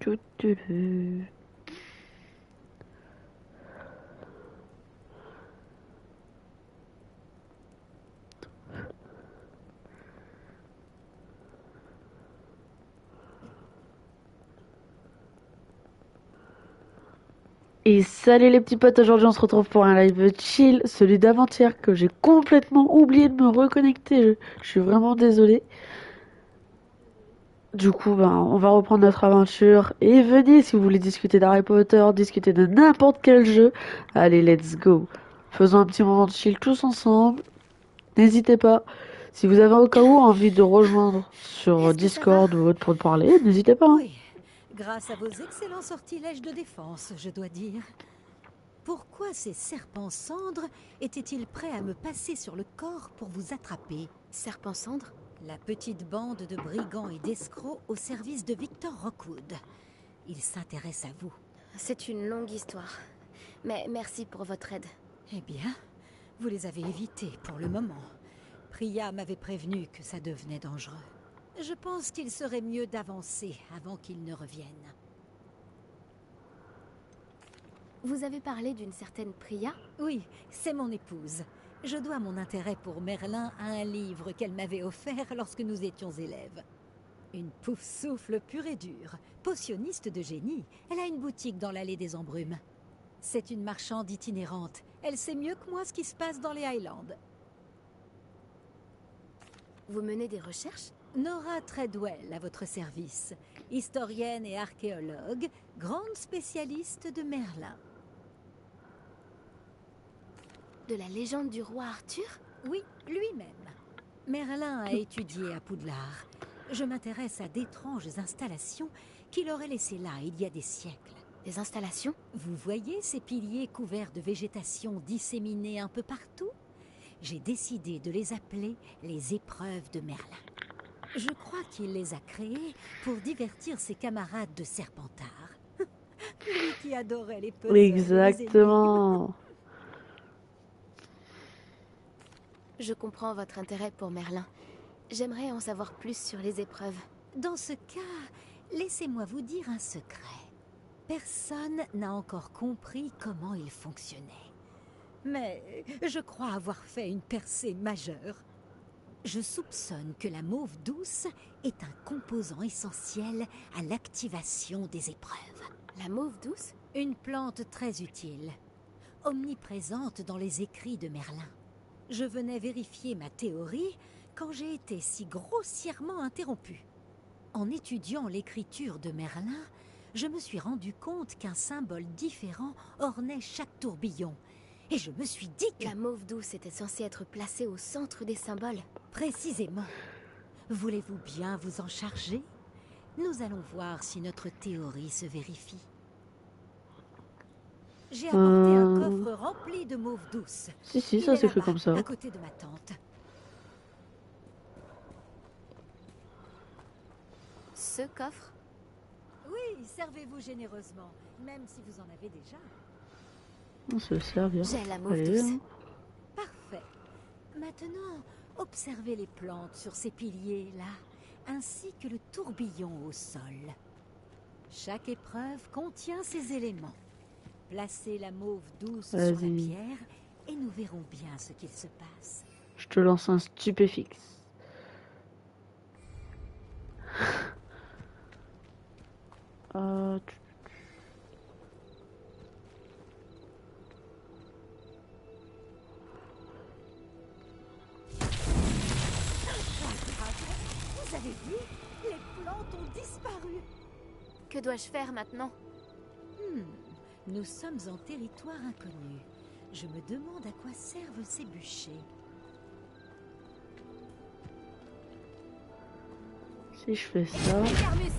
Tout, tout, tout. Et salut les petits potes, aujourd'hui on se retrouve pour un live chill, celui d'avant-hier que j'ai complètement oublié de me reconnecter, je suis vraiment désolée. Du coup, ben, on va reprendre notre aventure et venez si vous voulez discuter d'Harry Potter, discuter de n'importe quel jeu. Allez, let's go. Faisons un petit moment de chill tous ensemble. N'hésitez pas. Si vous avez au cas où envie de rejoindre sur Est-ce que ça va? Discord ou autre pour parler, n'hésitez pas, hein. Oui, grâce à vos excellents sortilèges de défense, je dois dire. Pourquoi ces serpents cendres étaient-ils prêts à me passer sur le corps pour vous attraper? Serpent cendre? La petite bande de brigands et d'escrocs au service de Victor Rockwood. Ils s'intéressent à vous. C'est une longue histoire. Mais merci pour votre aide. Eh bien, vous les avez évités pour le moment. Priya m'avait prévenu que ça devenait dangereux. Je pense qu'il serait mieux d'avancer avant qu'ils ne reviennent. Vous avez parlé d'une certaine Priya? Oui, c'est mon épouse. Je dois mon intérêt pour Merlin à un livre qu'elle m'avait offert lorsque nous étions élèves. Une pouf-souffle pure et dure, potionniste de génie. Elle a une boutique dans l'allée des Embrumes. C'est une marchande itinérante. Elle sait mieux que moi ce qui se passe dans les Highlands. Vous menez des recherches? Nora Treadwell à votre service. Historienne et archéologue, grande spécialiste de Merlin. De la légende du roi Arthur? Oui, lui-même. Merlin a étudié à Poudlard. Je m'intéresse à d'étranges installations qu'il aurait laissées là il y a des siècles. Des installations? Vous voyez ces piliers couverts de végétation disséminés un peu partout? J'ai décidé de les appeler les épreuves de Merlin. Je crois qu'il les a créées pour divertir ses camarades de Serpentard. Lui qui adorait les puzzles et les énigmes. Exactement. Je comprends votre intérêt pour Merlin. J'aimerais en savoir plus sur les épreuves. Dans ce cas, laissez-moi vous dire un secret. Personne n'a encore compris comment il fonctionnait. Mais je crois avoir fait une percée majeure. Je soupçonne que la mauve douce est un composant essentiel à l'activation des épreuves. La mauve douce? Une plante très utile, omniprésente dans les écrits de Merlin. Je venais vérifier ma théorie quand j'ai été si grossièrement interrompue. En étudiant l'écriture de Merlin, je me suis rendu compte qu'un symbole différent ornait chaque tourbillon. Et je me suis dit que... La mauve douce était censée être placée au centre des symboles. Précisément. Voulez-vous bien vous en charger? Nous allons voir si notre théorie se vérifie. J'ai apporté un coffre rempli de mauve douce. Si, Il ça est s'écrit là-bas, comme ça. à côté de ma tante. Ce coffre? Oui, servez-vous généreusement, même si vous en avez déjà. On se servir. J'ai la mauve Allez, douce. hein. Parfait. Maintenant, observez les plantes sur ces piliers-là, ainsi que le tourbillon au sol. Chaque épreuve contient ces éléments. Placez la mauve douce sur la Vas-y. pierre et nous verrons bien ce qu'il se passe. Je te lance un stupéfixe. Tu- Vous avez vu? Les plantes ont disparu. Que dois-je faire maintenant? Nous sommes en territoire inconnu. Je me demande à quoi servent ces bûchers. Si je fais ça... Epidermus!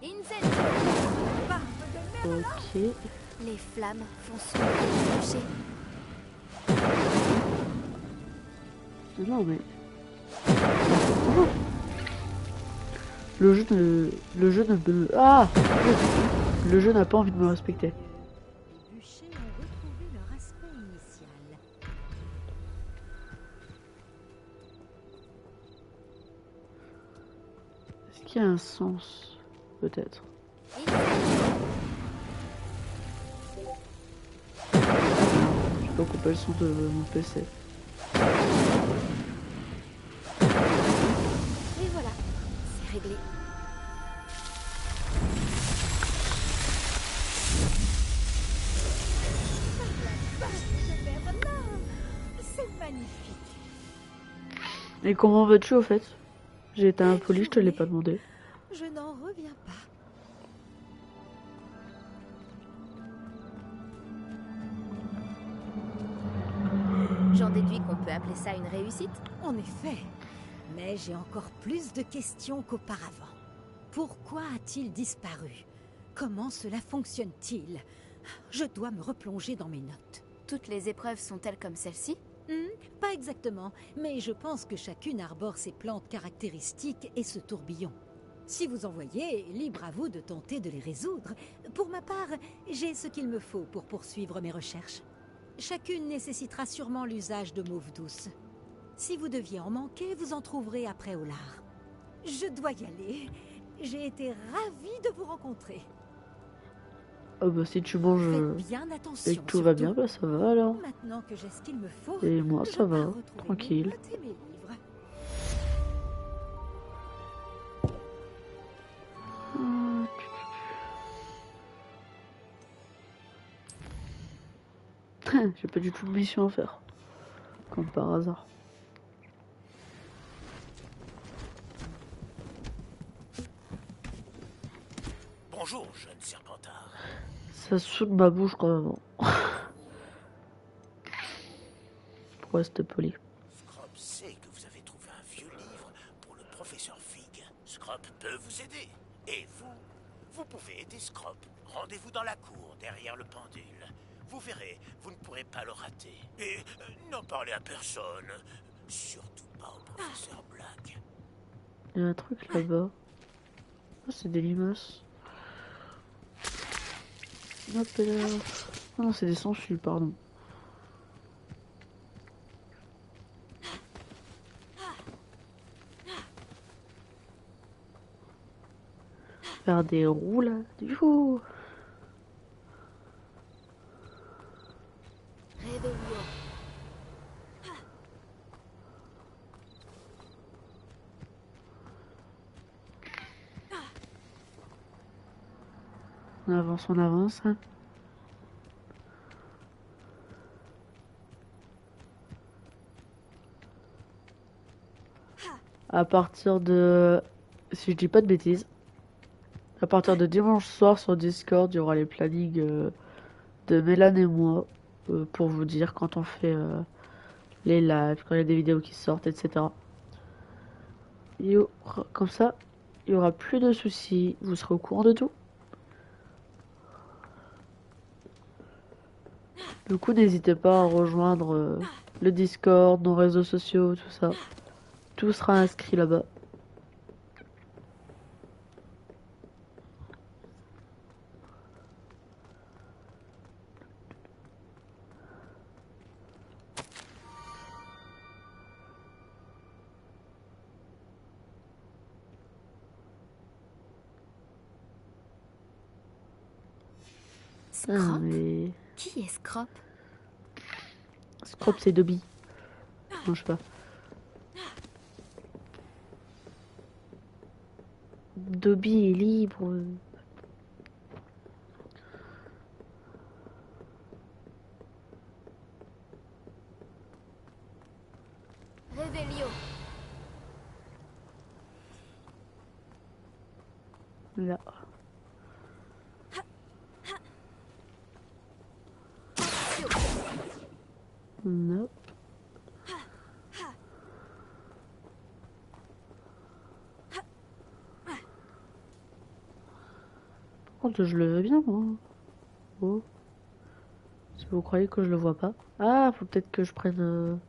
Incendio! Ok. Les flammes font sombrer les bûchers. Non mais... Oh. Le jeu ne... Le jeu ne me... Ah! Le jeu n'a pas envie de me respecter. Les bûchers ont retrouvé leur aspect initial. qui a un sens, peut-être. Je peux couper le son de mon PC. Et voilà, c'est réglé. C'est magnifique. Et comment vas-tu au fait? J'ai été impoli, je te l'ai pas demandé. Je n'en reviens pas. J'en déduis qu'on peut appeler ça une réussite. En effet, mais j'ai encore plus de questions qu'auparavant. Pourquoi a-t-il disparu? Comment cela fonctionne-t-il? Je dois me replonger dans mes notes. Toutes les épreuves sont-elles comme celle-ci? Pas exactement, mais je pense que chacune arbore ses plantes caractéristiques et ce tourbillon. Si vous en voyez, libre à vous de tenter de les résoudre. Pour ma part, j'ai ce qu'il me faut pour poursuivre mes recherches. Chacune nécessitera sûrement l'usage de mauve douce. Si vous deviez en manquer, vous en trouverez après au lard. Je dois y aller. J'ai été ravie de vous rencontrer. Oh bah si tu manges Faites bien attention. et que tout va surtout. bien, bah ça va alors. Maintenant que j'ai ce qu'il me faut, Et moi je ça pars va, retrouver mes tranquille. notes et mes livres. J'ai pas du tout de mission à faire. Comme par hasard. Bonjour, jeune serpentard. Ça soude ma bouche quand même. Pour rester poli. Scrop sait que vous avez trouvé un vieux livre pour le professeur Fig. Scrop peut vous aider. Et vous pouvez aider Scrop. Rendez-vous dans la cour, derrière le pendule. Vous verrez, vous ne pourrez pas le rater. Et n'en parlez à personne. Surtout pas au professeur Black. Il y a un truc là-bas. Oh, c'est des limaces. Hop là. Ah non, c'est des sangsues, pardon. Faire des roues là. Du coup. Réveillon. On avance, on avance. Hein. À partir de... Si je dis pas de bêtises. À partir de dimanche soir sur Discord, il y aura les plannings de Mélan et moi. Pour vous dire quand on fait les lives, quand il y a des vidéos qui sortent, etc. Comme ça, il y aura plus de soucis. Vous serez au courant de tout. Du coup, n'hésitez pas à rejoindre le Discord, nos réseaux sociaux, tout ça. Tout sera inscrit là-bas. Ah, Scrop? mais... Qui est Scrop? Scrop, c'est Dobby. Non, je sais pas. Dobby est libre. Réveillon. Là. Non. Par contre, je le veux bien, moi. Oh. Si vous croyez que je le vois pas. Ah, faut peut-être que je prenne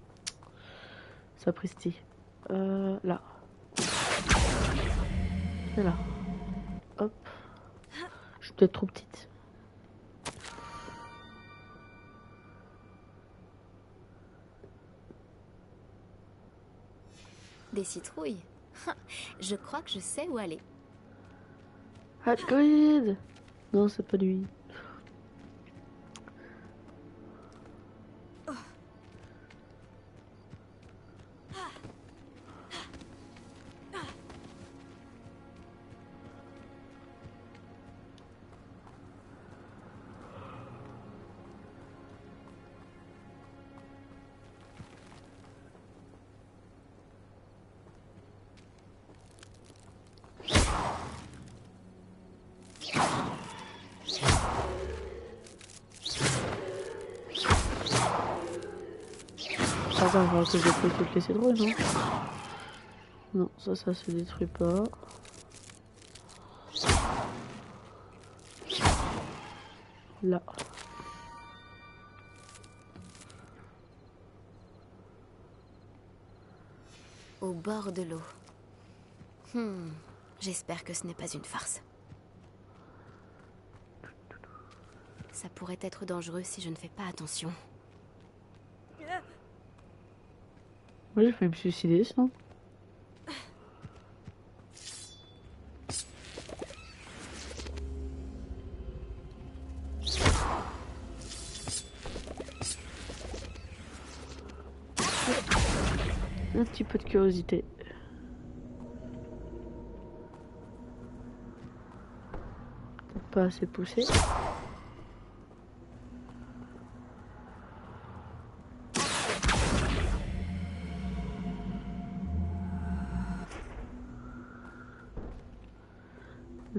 Sapristi. Là. Et là. Hop. Je suis peut-être trop petite. Des citrouilles. Je crois que je sais où aller. Hagrid! Non, c'est pas lui. Ça va voir que je détruis toutes les cédrons, non? Non, ça se détruit pas. Là. Au bord de l'eau. J'espère que ce n'est pas une farce. Ça pourrait être dangereux si je ne fais pas attention. Moi j'ai failli me suicider sinon. Un petit peu de curiosité. Pas assez poussé.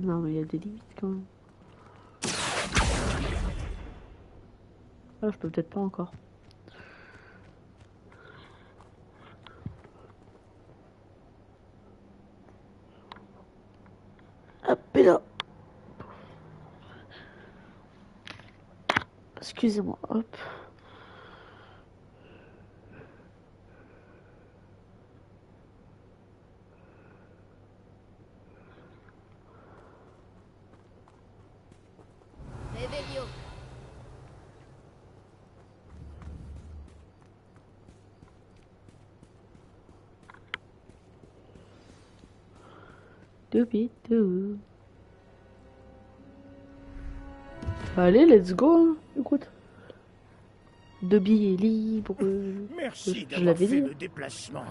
Non mais il y a des limites quand même. Ah je peux peut-être pas encore. Hop et là. Excusez-moi, hop. Revelio. Doubidou. Allez, let's go, hein. Écoute. Dobby est libre. Merci Je d'avoir l'avais fait dit. le déplacement.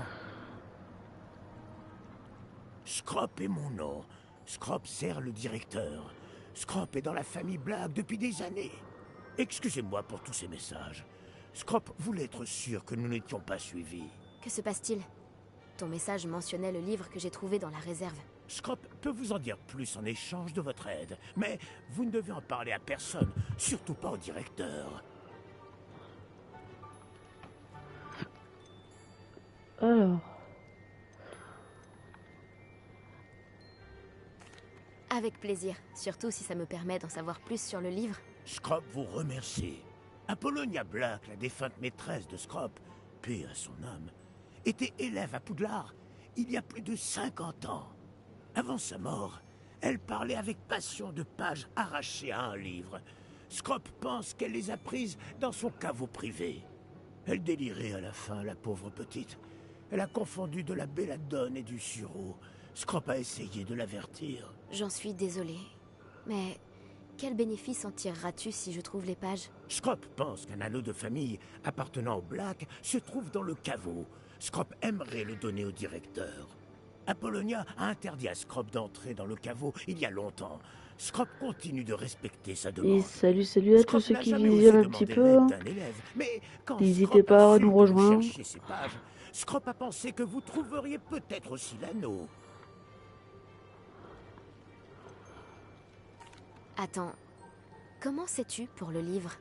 Scrop est mon nom. Scrop sert le directeur. Scrop est dans la famille Black depuis des années. Excusez-moi pour tous ces messages. Scrop voulait être sûr que nous n'étions pas suivis. Que se passe-t-il? Ton message mentionnait le livre que j'ai trouvé dans la réserve. Scrop peut vous en dire plus en échange de votre aide, mais vous ne devez en parler à personne, surtout pas au directeur. Alors. Avec plaisir, surtout si ça me permet d'en savoir plus sur le livre. Scrop vous remercie. Apollonia Black, la défunte maîtresse de Scrop, paix à son âme, était élève à Poudlard il y a plus de 50 ans. Avant sa mort, elle parlait avec passion de pages arrachées à un livre. Scrop pense qu'elle les a prises dans son caveau privé. Elle délirait à la fin, la pauvre petite. Elle a confondu de la belladone et du sureau. Scrop a essayé de l'avertir. J'en suis désolée. Mais quel bénéfice en tireras-tu si je trouve les pages? Scrop pense qu'un anneau de famille appartenant au Black se trouve dans le caveau. Scrop aimerait le donner au directeur. Apollonia a interdit à Scrop d'entrer dans le caveau il y a longtemps. Scrop continue de respecter sa demande. Et salut à tous Scrop ceux n'a qui jamais visionnent osé un petit demander peu. l'aide Hein. d'un élève, mais quand N'hésitez Scrop pas a à su nous que vous rejoindre. cherchiez ces pages, Scrop a pensé que vous trouveriez peut-être aussi l'anneau. Attends, comment sais-tu pour le livre?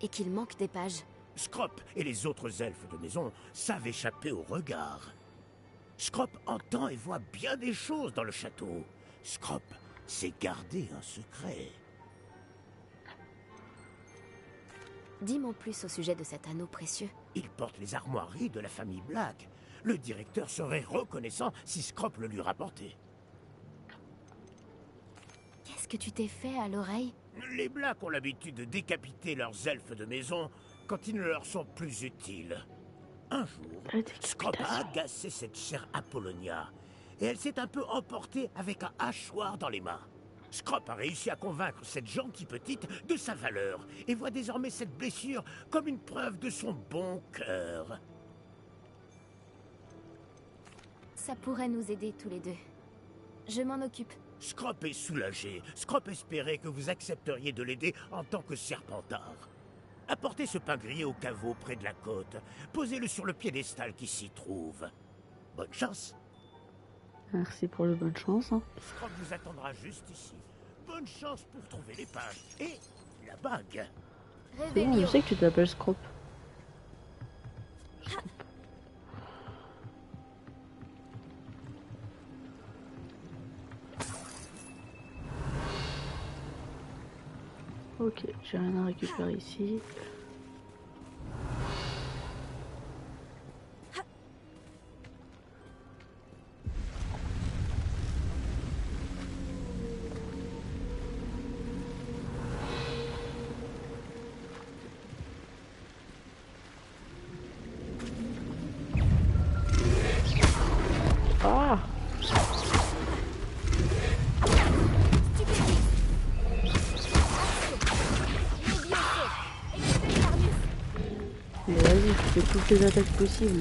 Et qu'il manque des pages? Scrop et les autres elfes de maison savent échapper au regard. Scrop entend et voit bien des choses dans le château. Scrop sait garder un secret. Dis-moi plus au sujet de cet anneau précieux. Il porte les armoiries de la famille Black. Le directeur serait reconnaissant si Scrop le lui rapportait. Qu'est-ce que tu t'es fait à l'oreille? Les Blacks ont l'habitude de décapiter leurs elfes de maison quand ils ne leur sont plus utiles. Un jour, La décapitation. Scrop a agacé cette chère Apollonia, et elle s'est un peu emportée avec un hachoir dans les mains. Scrop a réussi à convaincre cette gentille petite de sa valeur et voit désormais cette blessure comme une preuve de son bon cœur. Ça pourrait nous aider tous les deux. Je m'en occupe. Scrop est soulagé. Scrop espérait que vous accepteriez de l'aider en tant que serpentard. Apportez ce pain grillé au caveau près de la côte. Posez-le sur le piédestal qui s'y trouve. Bonne chance. Merci pour le bonne chance. Hein. Scrop vous attendra juste ici. Bonne chance pour trouver l'épingle et la bague. C'est bon, je sais que tu t'appelles Scrop. Ok, j'ai rien à récupérer ici. Ah! Mais vas-y, je fais toutes les attaques possibles.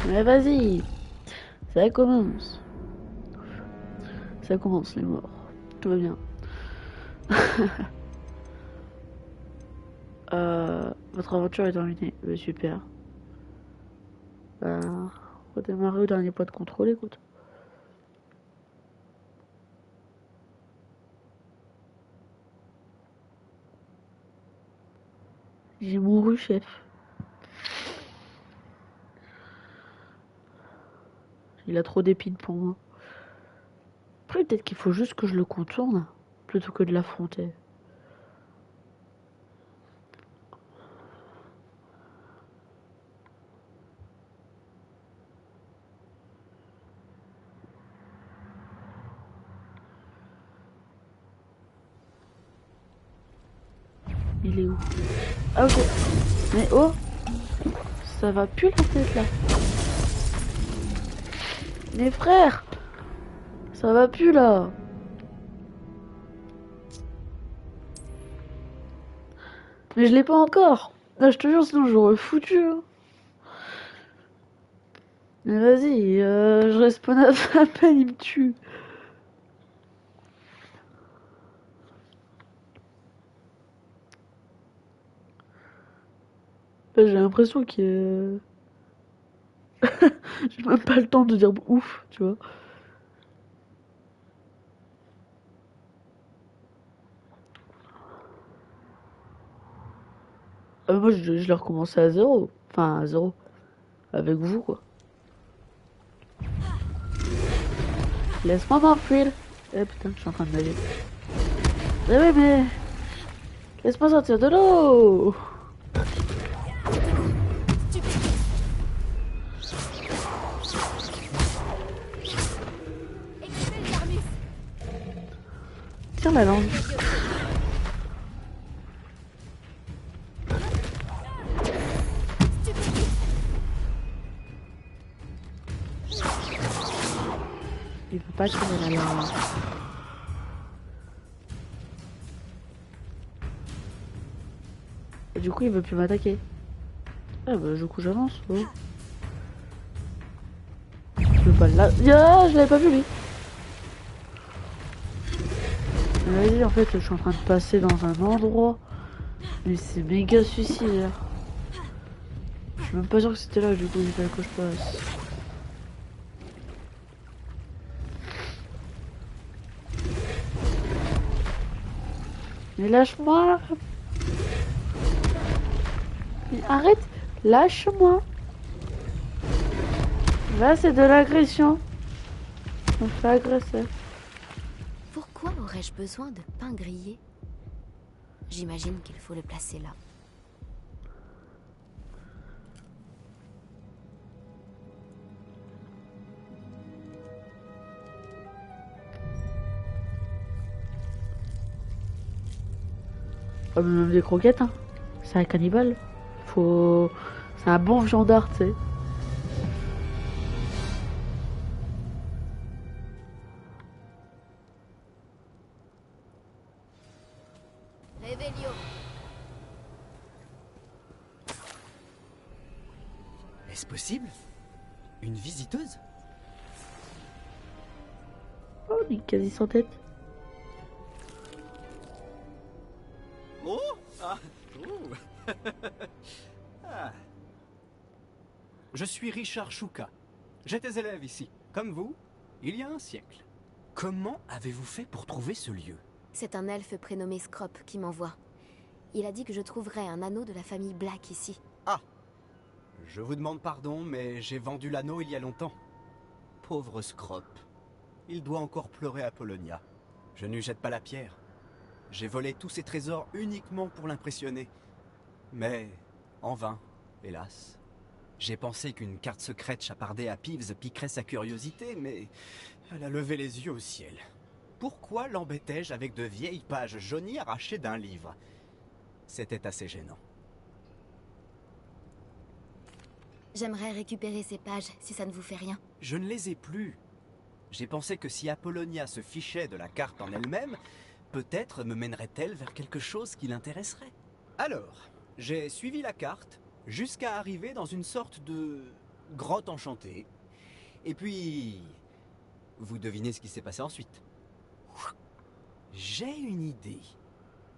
Mais vas-y, ça commence. Ça commence les morts. Tout va bien. Votre aventure est terminée. Super. Redémarrer au dernier point de contrôle, écoute. J'ai mouru, chef. Il a trop d'épines pour moi. Après, peut-être qu'il faut juste que je le contourne plutôt que de l'affronter. Il est où? Ah ok. Mais oh! Ça va plus la tête là. Mes frères! Ça va plus là. Mais je l'ai pas encore. Là, je te jure, sinon j'aurais foutu. Hein. Mais vas-y, je respawn à peine, il me tue. Là, j'ai l'impression que j'ai même pas le temps de dire ouf, tu vois. Moi, je l'ai recommencé à zéro. Enfin, à zéro. Avec vous, quoi. Laisse-moi m'enfuir. Eh putain, je suis en train de nager. Eh oui, mais... Laisse-moi sortir de l'eau. Tiens la langue. Il peut pas tirer la langue. Et du coup, il veut plus m'attaquer. Ah bah, du coup, j'avance. Oh. Je peux pas là. Ah, je l'avais pas vu lui. Vas-y, en fait, je suis en train de passer dans un endroit. Mais c'est méga suicidaire. Je suis même pas sûr que c'était là, du coup, il fallait que je passe. Mais lâche-moi! Mais arrête! Lâche-moi! Là, c'est de l'agression. On me fait agresser. Pourquoi aurais-je besoin de pain grillé? J'imagine qu'il faut le placer là. Oh, mais même des croquettes, hein. C'est un cannibale. Faut... C'est un bon viandard, tu sais. Réveillon. Est-ce possible? Une visiteuse? Oh, on est quasi sans tête. Oh! Ah! Ouh. Ah. Je suis Richard Shuka. J'étais élève ici, comme vous, il y a un siècle. Comment avez-vous fait pour trouver ce lieu? C'est un elfe prénommé Scrop qui m'envoie. Il a dit que je trouverais un anneau de la famille Black ici. Ah! Je vous demande pardon, mais j'ai vendu l'anneau il y a longtemps. Pauvre Scrop. Il doit encore pleurer Apollonia. Je ne lui jette pas la pierre. J'ai volé tous ses trésors uniquement pour l'impressionner. Mais en vain, hélas. J'ai pensé qu'une carte secrète chapardée à Peeves piquerait sa curiosité, mais elle a levé les yeux au ciel. Pourquoi l'embêtais-je avec de vieilles pages jaunies arrachées d'un livre? C'était assez gênant. J'aimerais récupérer ces pages si ça ne vous fait rien. Je ne les ai plus. J'ai pensé que si Apollonia se fichait de la carte en elle-même, peut-être me mènerait-elle vers quelque chose qui l'intéresserait. Alors, j'ai suivi la carte jusqu'à arriver dans une sorte de grotte enchantée. Et puis, vous devinez ce qui s'est passé ensuite. J'ai une idée.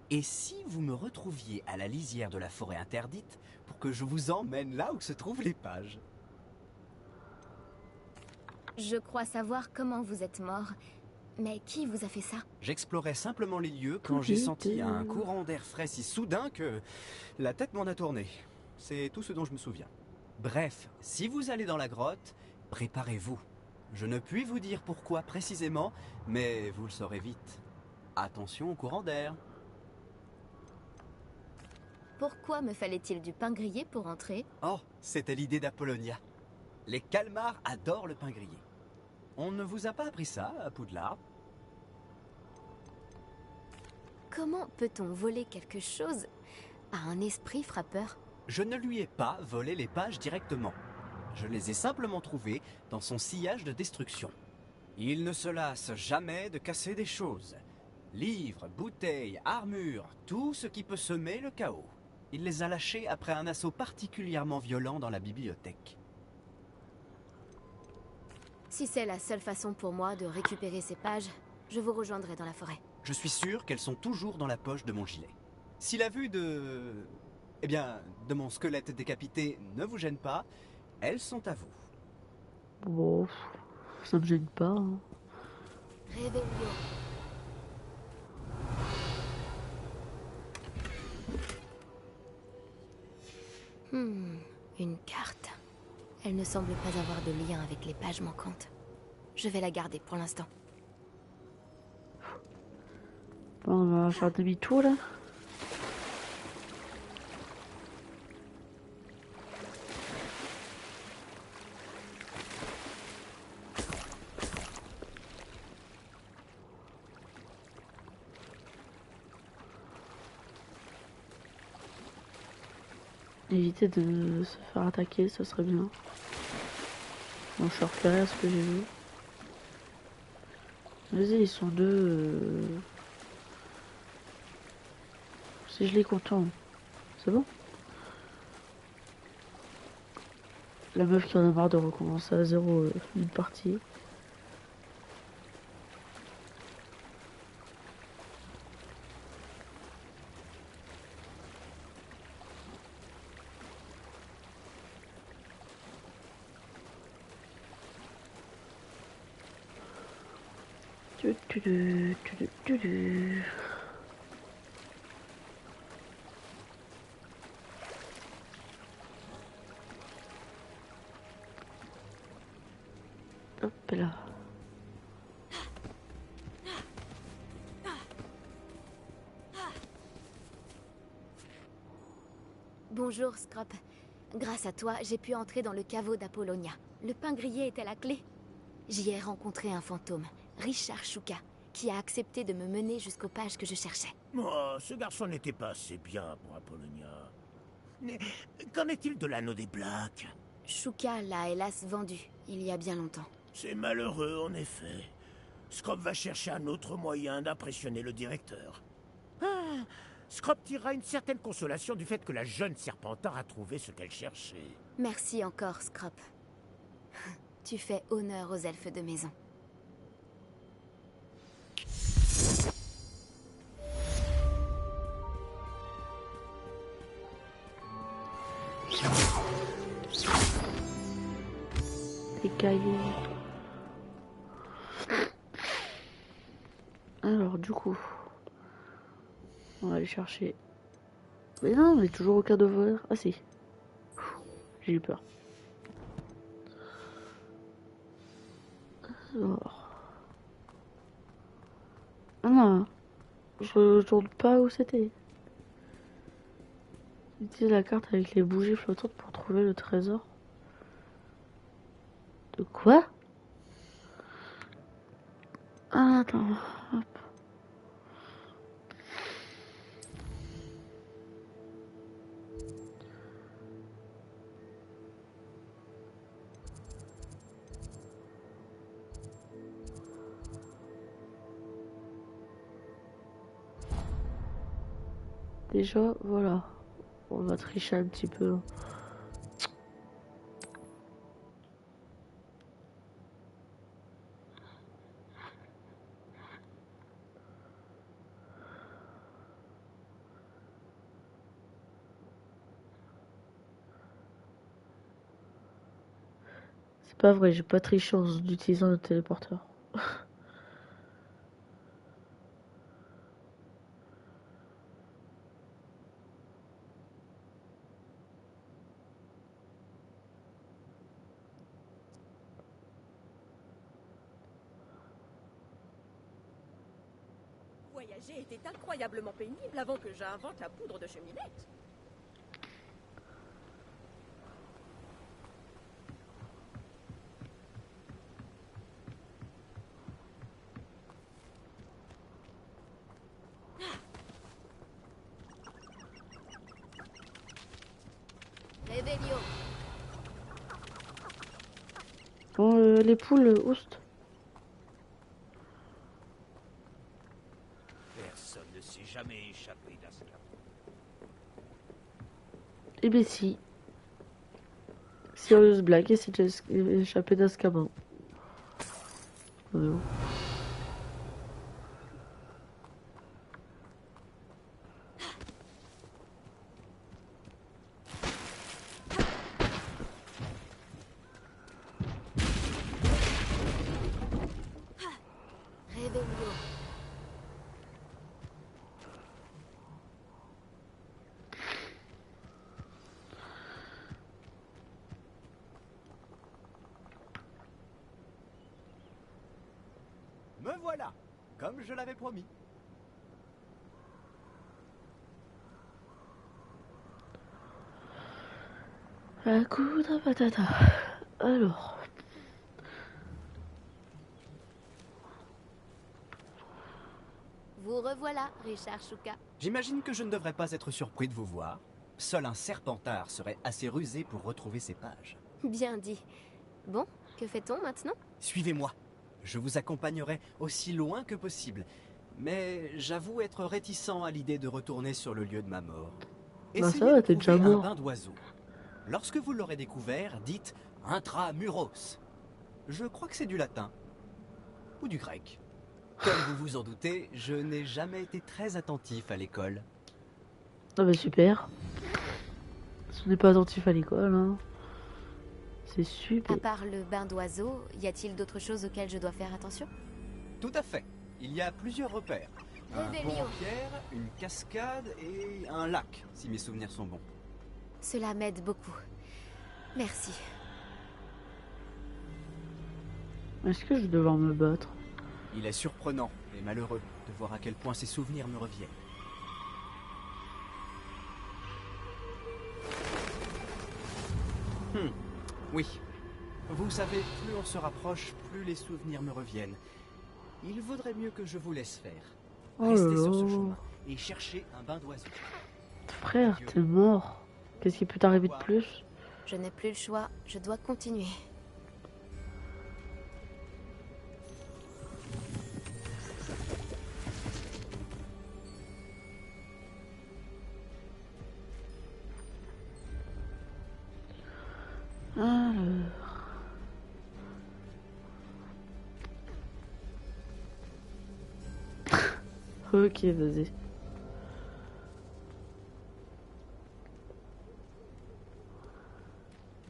Et si vous me retrouviez à la lisière de la forêt interdite pour que je vous emmène là où se trouvent les pages? Je crois savoir comment vous êtes mort. Mais qui vous a fait ça? J'explorais simplement les lieux quand Tout j'ai est senti de- un courant d'air frais si soudain que la tête m'en a tourné. C'est tout ce dont je me souviens. Bref, si vous allez dans la grotte, préparez-vous. Je ne puis vous dire pourquoi précisément, mais vous le saurez vite. Attention au courant d'air. Pourquoi me fallait-il du pain grillé pour entrer? Oh, c'était l'idée d'Apollonia. Les calmars adorent le pain grillé. On ne vous a pas appris ça à Poudlard? Comment peut-on voler quelque chose à un esprit frappeur? Je ne lui ai pas volé les pages directement. Je les ai simplement trouvées dans son sillage de destruction. Il ne se lasse jamais de casser des choses. Livres, bouteilles, armures, tout ce qui peut semer le chaos. Il les a lâchés après un assaut particulièrement violent dans la bibliothèque. Si c'est la seule façon pour moi de récupérer ces pages, je vous rejoindrai dans la forêt. Je suis sûr qu'elles sont toujours dans la poche de mon gilet. Si la vue de... de mon squelette décapité ne vous gêne pas, elles sont à vous. Bon, ça me gêne pas, hein. Réveillon. Une carte. Elle ne semble pas avoir de lien avec les pages manquantes. Je vais la garder pour l'instant. Bon, on va faire demi-tour là. Éviter de se faire attaquer, ce serait bien. Bon, je suis repéré à ce que j'ai vu. Vas-y, ils sont deux. Si je les content, c'est bon. La meuf qui en a marre de recommencer à zéro une partie. Tu. Hop là. Bonjour, Scrop. Grâce à toi, j'ai pu entrer dans le caveau d'Apollonia. Le pain grillé était la clé. J'y ai rencontré un fantôme, Richard Shuka, qui a accepté de me mener jusqu'aux pages que je cherchais. Oh, ce garçon n'était pas assez bien pour Apollonia. Mais qu'en est-il de l'anneau des Blacks? Shuka l'a hélas vendu, il y a bien longtemps. C'est malheureux, en effet. Scrop va chercher un autre moyen d'impressionner le directeur. Ah, Scrop tirera une certaine consolation du fait que la jeune Serpentard a trouvé ce qu'elle cherchait. Merci encore, Scrop. Tu fais honneur aux elfes de maison. Des cahiers. Alors, du coup, on va aller chercher. Mais non, on est toujours au cas de voleur. Ah si. J'ai eu peur. Alors. Ah non, je tourne pas où c'était. Utilise la carte avec les bougies flottantes pour trouver le trésor. De quoi? Ah, attends. Hop. Déjà, voilà. On va tricher un petit peu. C'est pas vrai, j'ai pas triché en utilisant le téléporteur. Voyager était incroyablement pénible avant que j'invente la poudre de cheminette. Réveillon. Bon, les poules, oust. Personne ne s'est jamais échappé d'Azkaban. Eh ben si. Sirius Black et s'est échappé d'Azkaban. Non. Réveillon. Me voilà, comme je l'avais promis. Hakuna Matata. Alors. Vous revoilà, Richard Shuka. J'imagine que je ne devrais pas être surpris de vous voir. Seul un Serpentard serait assez rusé pour retrouver ces pages. Bien dit. Bon, que fait-on maintenant? Suivez-moi. Je vous accompagnerai aussi loin que possible. Mais j'avoue être réticent à l'idée de retourner sur le lieu de ma mort. Bah ça va, t'es déjà trouver un mort. bain d'oiseau. Lorsque vous l'aurez découvert, dites intramuros. Je crois que c'est du latin. Ou du grec. Comme vous vous en doutez, je n'ai jamais été très attentif à l'école. Ah bah super. Si on n'est pas attentif à l'école, hein. C'est super. À part le bain d'oiseau, y a-t-il d'autres choses auxquelles je dois faire attention? Tout à fait. Il y a plusieurs repères. Un pont Réveillon. en pierre, une cascade et un lac, si mes souvenirs sont bons. Cela m'aide beaucoup. Merci. Est-ce que je vais devoir me battre? Il est surprenant et malheureux de voir à quel point ces souvenirs me reviennent. Oui. Vous savez, plus on se rapproche, plus les souvenirs me reviennent. Il vaudrait mieux que je vous laisse faire. Oh là Restez sur ce là. chemin et cherchez un bain d'oiseau. Frère, t'es mort. Qu'est-ce qui peut t'arriver de plus? Je n'ai plus le choix, je dois continuer. Alors... Ok, vas-y.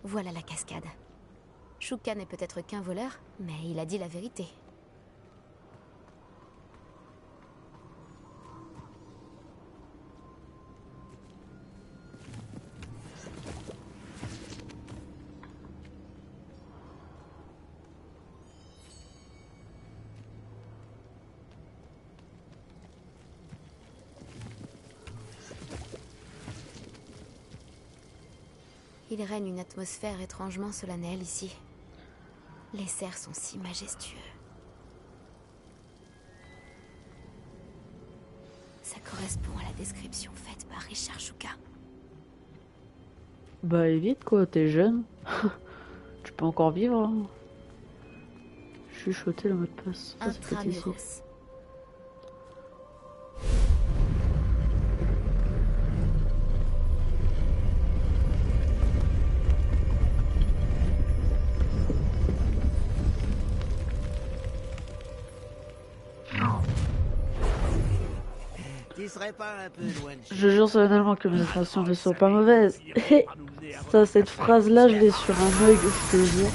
Voilà la cascade. Shuka n'est peut-être qu'un voleur, mais il a dit la vérité. Il règne une atmosphère étrangement solennelle ici. Les cerfs sont si majestueux. Ça correspond à la description faite par Richard Shuka. Bah évite quoi, t'es jeune. Tu peux encore vivre. Hein. Chuchoter le mot de passe. Ça, c'est peut-être ici. Intramuros. Pas un peu loin de Je jure solennellement que mes intentions ne sont pas mauvaises. Ça, cette phrase-là, je l'ai sur un mug, je te jure.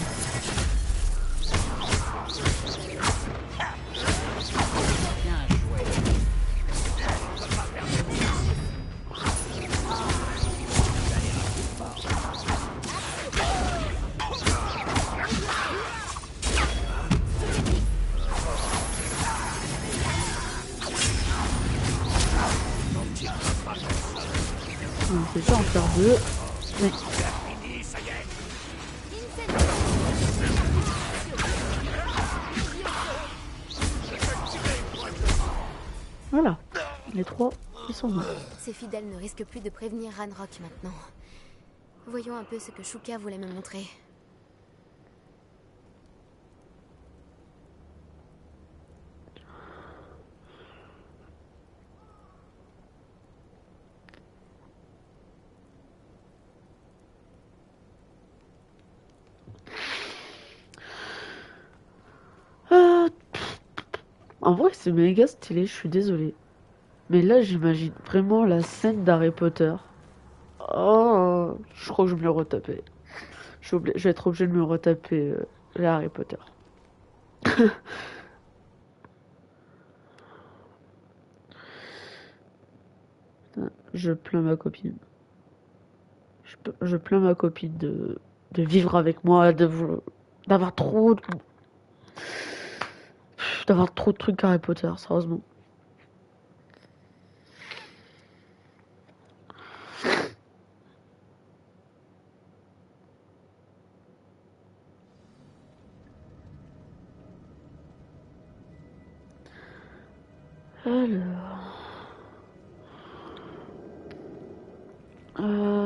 On peut pas en faire deux. Mais... Voilà, les trois, ils sont morts. Ces fidèles ne risquent plus de prévenir Ranrock maintenant. Voyons un peu ce que Shuka voulait me montrer. En vrai, c'est méga stylé, je suis désolée. Mais là, j'imagine vraiment la scène d'Harry Potter. Oh, je crois que je vais me le retaper. Je vais être obligée de me retaper les Harry Potter. Je plains ma copine. Je plains ma copine de vivre avec moi, d'avoir trop de trucs Harry Potter, sérieusement. Alors...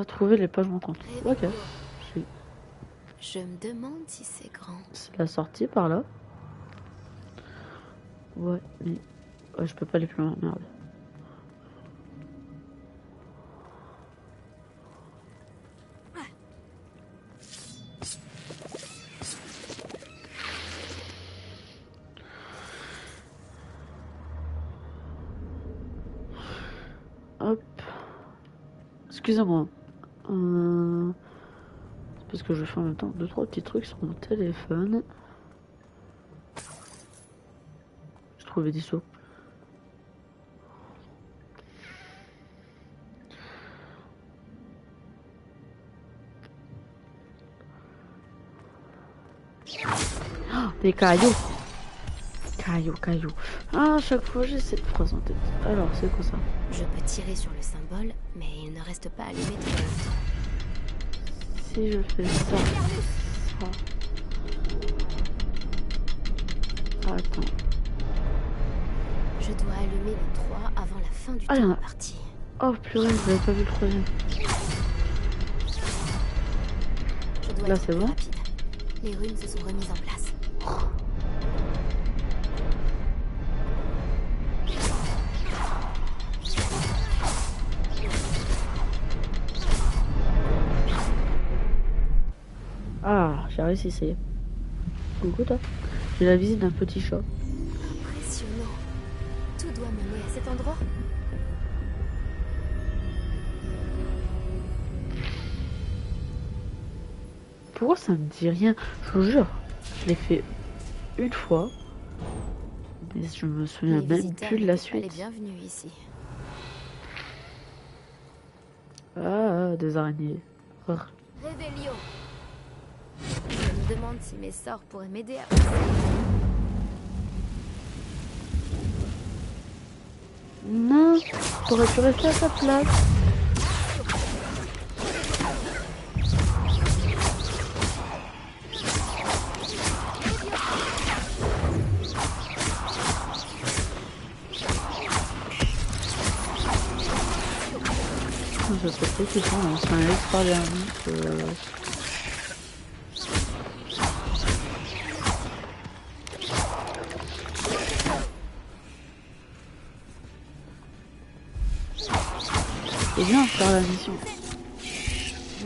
trouver les pages manquantes. Ok. Je me demande si c'est grand. C'est la sortie par là. Ouais, mais... Ouais, je peux pas aller plus loin, merde. Hop. Excusez-moi. C'est parce que je fais en même temps 2-3 petits trucs sur mon téléphone. J'ai trouvé des sauts. Oh, des cailloux. Cailloux. Ah, à chaque fois j'ai cette phrase en tête. Alors, c'est quoi ça? Je peux tirer sur le symbole, mais il ne reste pas allumé très longtemps. si je fais ça, ça. Attends. Je dois allumer le 3 avant la fin du Ah, il y en temps a. imparti. Oh purée, j'avais pas vu le troisième. Je dois Là, être c'est plus bon. rapide. Les runes se sont remises en place. Ah, j'ai réussi, c'est. Coucou toi. J'ai la visite d'un petit chat. Impressionnant. Tout doit mener à cet endroit. Pourquoi ça me dit rien? Je vous jure, je l'ai fait une fois, mais je me souviens Les même visiteurs plus de la n'étaient pas les suite. bienvenus ici. Ah, des araignées. Rrr. Révélio. Je me demande si mes sorts pourraient m'aider à passer. Non, t'aurais pu rester à ta place. Je sais pas qui sont, on s'en laisse parler à nous. C'est bien de faire la mission.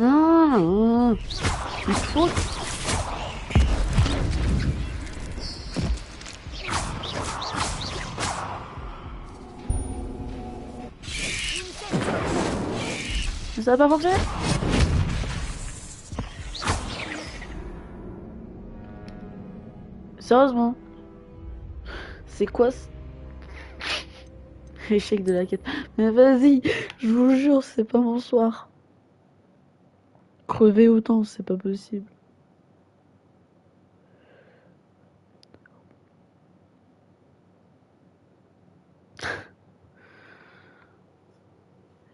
Non, il faut. Mais ça va pas fonctionner. Sérieusement. C'est quoi ce... Échec de la quête. Mais vas-y, je vous jure, c'est pas mon soir. Crever autant, c'est pas possible.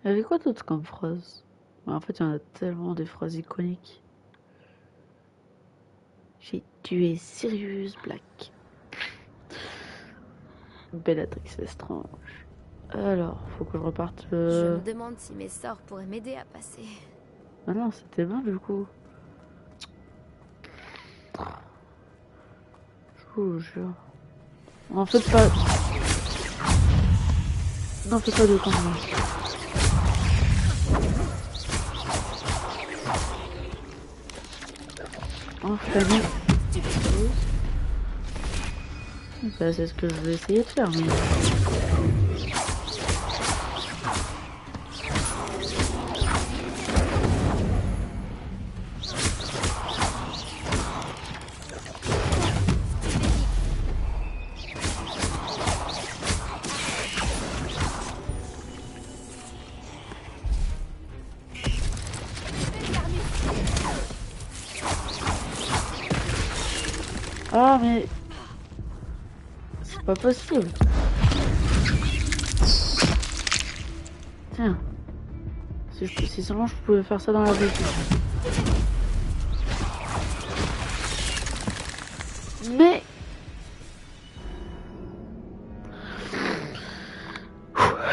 Il y avait quoi d'autre comme phrase? En fait, il y en a tellement des phrases iconiques. J'ai tué Sirius Black. Bellatrix Lestrange. Alors, faut que je reparte. Je me demande si mes sorts pourraient m'aider à passer. Ah non, c'était bien du coup. Je vous jure. En fait pas. Non, fais pas de combat. Enflammé. Bah, c'est ce que je vais essayer de faire, mais. Ah, mais. C'est pas possible. Tiens. Si seulement je pouvais faire ça dans la vie. Mais.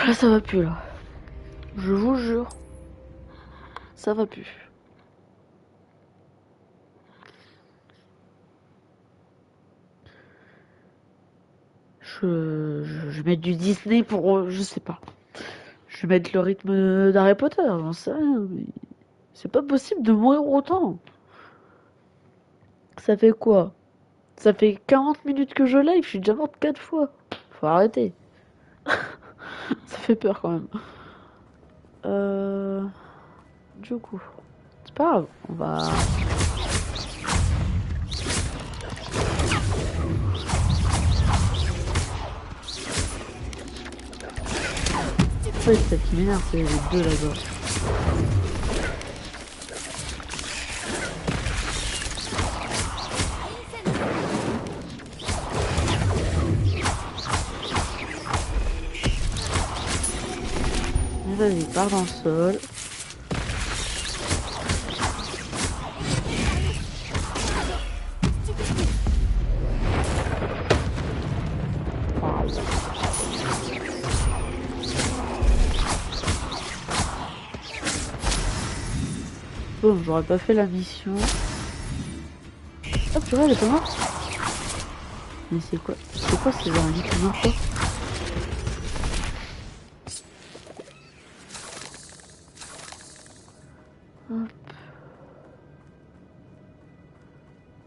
Là, ça va plus, là. Je vous jure. Ça va plus. Je vais mettre du Disney pour... je sais pas. Je vais mettre le rythme d'Harry Potter, j'en sais rien. Mais c'est pas possible de mourir autant. Ça fait quoi? Ça fait 40 minutes que je live, je suis déjà morte 4 fois. Faut arrêter. Ça fait peur quand même. Du coup, c'est pas grave, on va... Ouais, c'est celle qui m'énerve, c'est les deux là-bas. Mais vas-y, pars dans le sol. Boum, j'aurais pas fait la mission. Ah purée, elle est pas morte. Mais c'est quoi ces araignées qui meurent pas? Hop.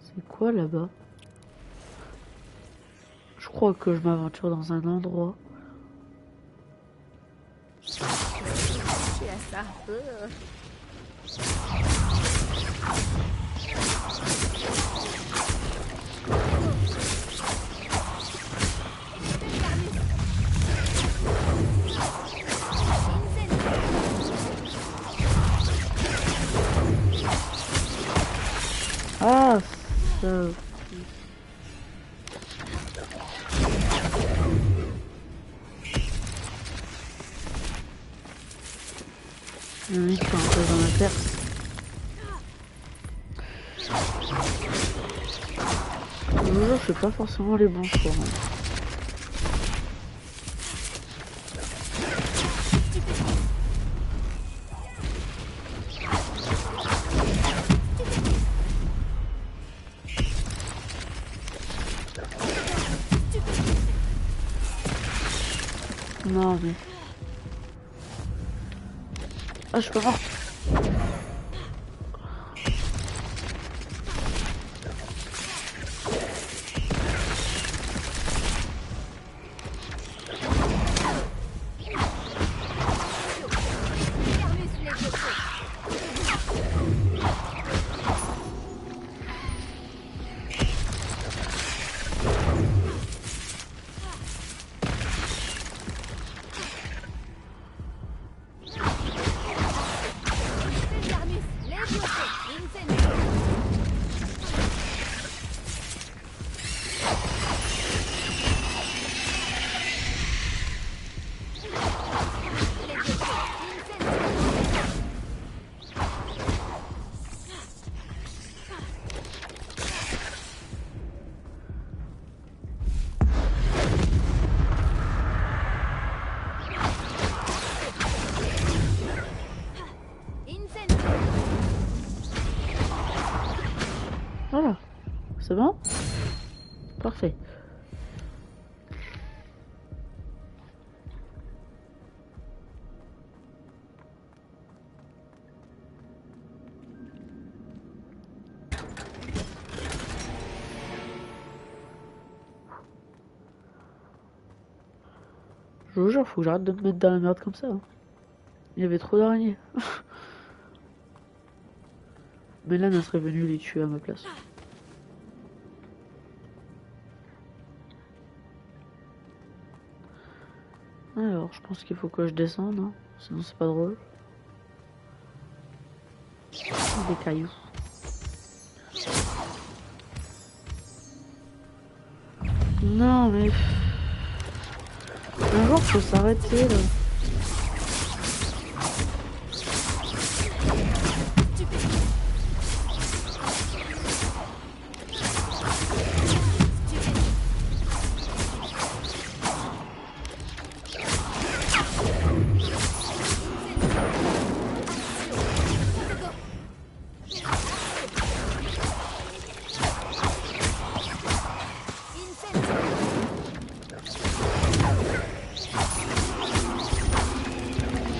C'est quoi là-bas? Je crois que je m'aventure dans un endroit. C'est à ça. Ah, ça. Le mec qui est un peu dans la terre. Je vous jure, je fais pas forcément les bons choix. Non mais... Ah, je peux pas. Voilà. C'est bon? Parfait. Je vous jure, faut que j'arrête de me mettre dans la merde comme ça. Hein. Il y avait trop d'araignées. Mais là, elle serait venue les tuer à ma place. Alors, je pense qu'il faut que je descende, hein. Sinon c'est pas drôle. Des cailloux. Non mais... Un jour faut s'arrêter là.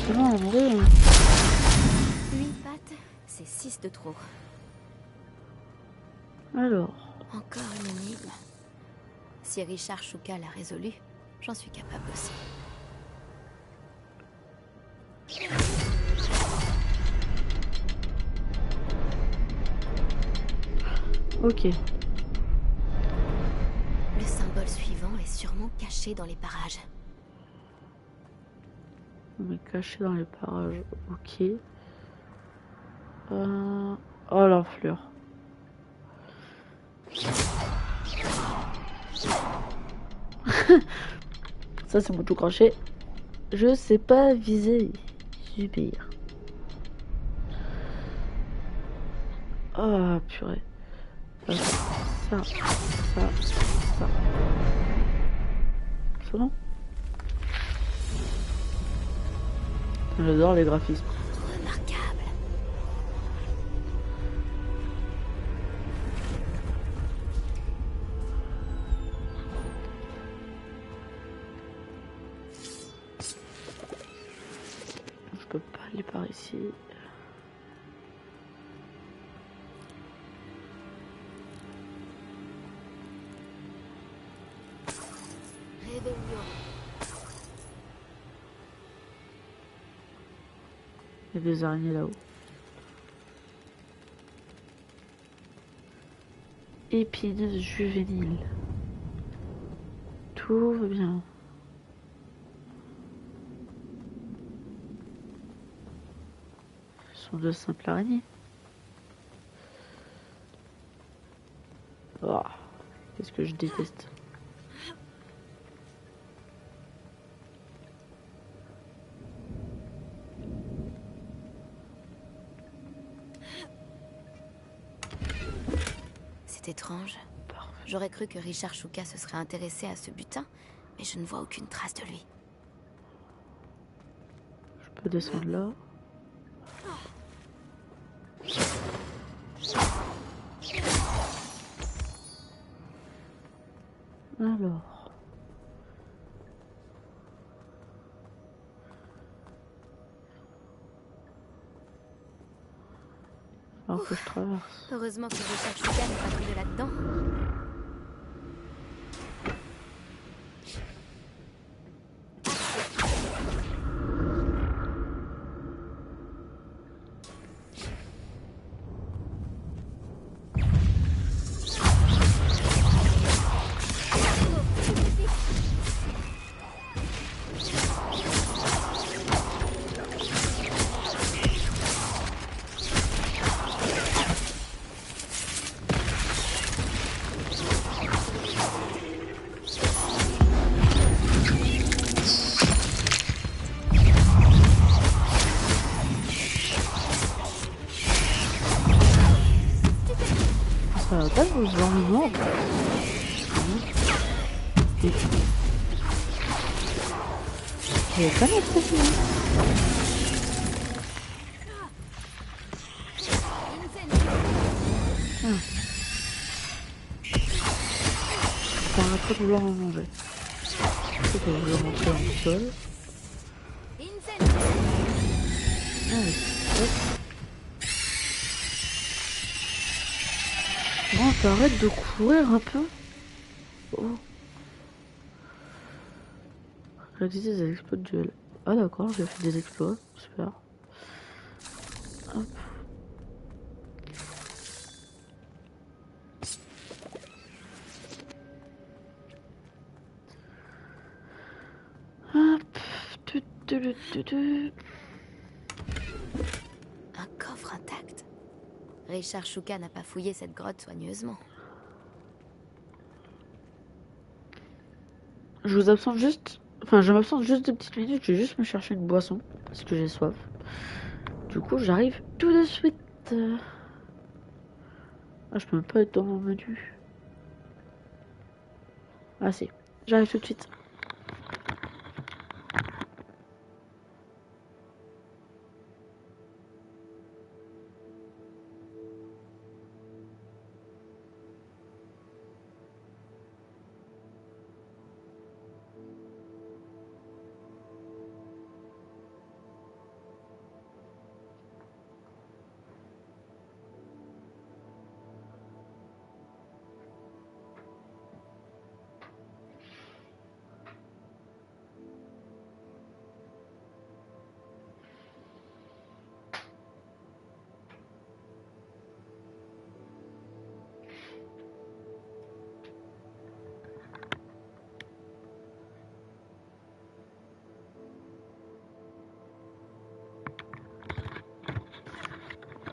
Comment on mourir hein. 8 pattes, c'est 6 de trop. Alors... Encore une énigme. Si Richard Chouka l'a résolu, j'en suis capable aussi. Ok. Le symbole suivant est sûrement caché dans les parages. On est caché dans les parages. Ok. Oh l'enflure. Ça c'est mon tout crochet. Je sais pas viser. Super. Ah purée. Ça. C'est bon? J'adore les graphismes. Remarquable. Elle est par ici. Réveillon. Il y a des araignées là-haut. Épineuse juvénile. Tout va bien. Ce sont de simples araignées. Oh, qu'est-ce que je déteste. C'est étrange. J'aurais cru que Richard Shuka se serait intéressé à ce butin, mais je ne vois aucune trace de lui. Je peux descendre là. Alors. Alors que je traverse. Heureusement que Richard Shuka n'est pas tombé là-dedans. Ça va pas vous voir le mort. Il est pas notre film. Ça arrête pas de vouloir en manger. Je vais le rentrer dans le sol. Ah oui. Hop. Bon, t'arrêtes de courir un peu. Oh. Réaliser des exploits de duel. Ah d'accord, j'ai fait des exploits. Super. Hop. Hop. Un coffre intact. Richard Shuka n'a pas fouillé cette grotte soigneusement. Je vous absente juste. Enfin, je m'absente juste 2 petites minutes. Je vais juste me chercher une boisson. Parce que j'ai soif. Du coup, j'arrive tout de suite. Ah, je peux même pas être dans mon menu. Ah, si. J'arrive tout de suite.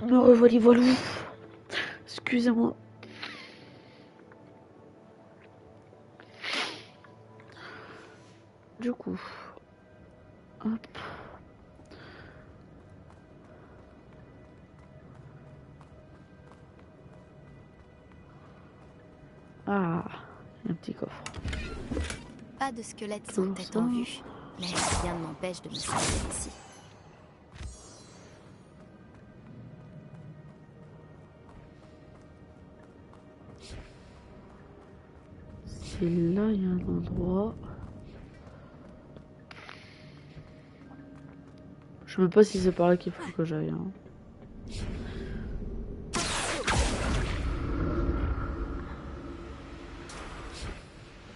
Me revoilà voilou. Excusez-moi. Du coup. Hop. Ah, il y a un petit coffre. Pas de squelette sans Toujours tête ça. en vue, mais rien ne m'empêche de me servir ici. C'est là, il y a un endroit. Je sais même pas si c'est par là qu'il faut que j'aille. Hein.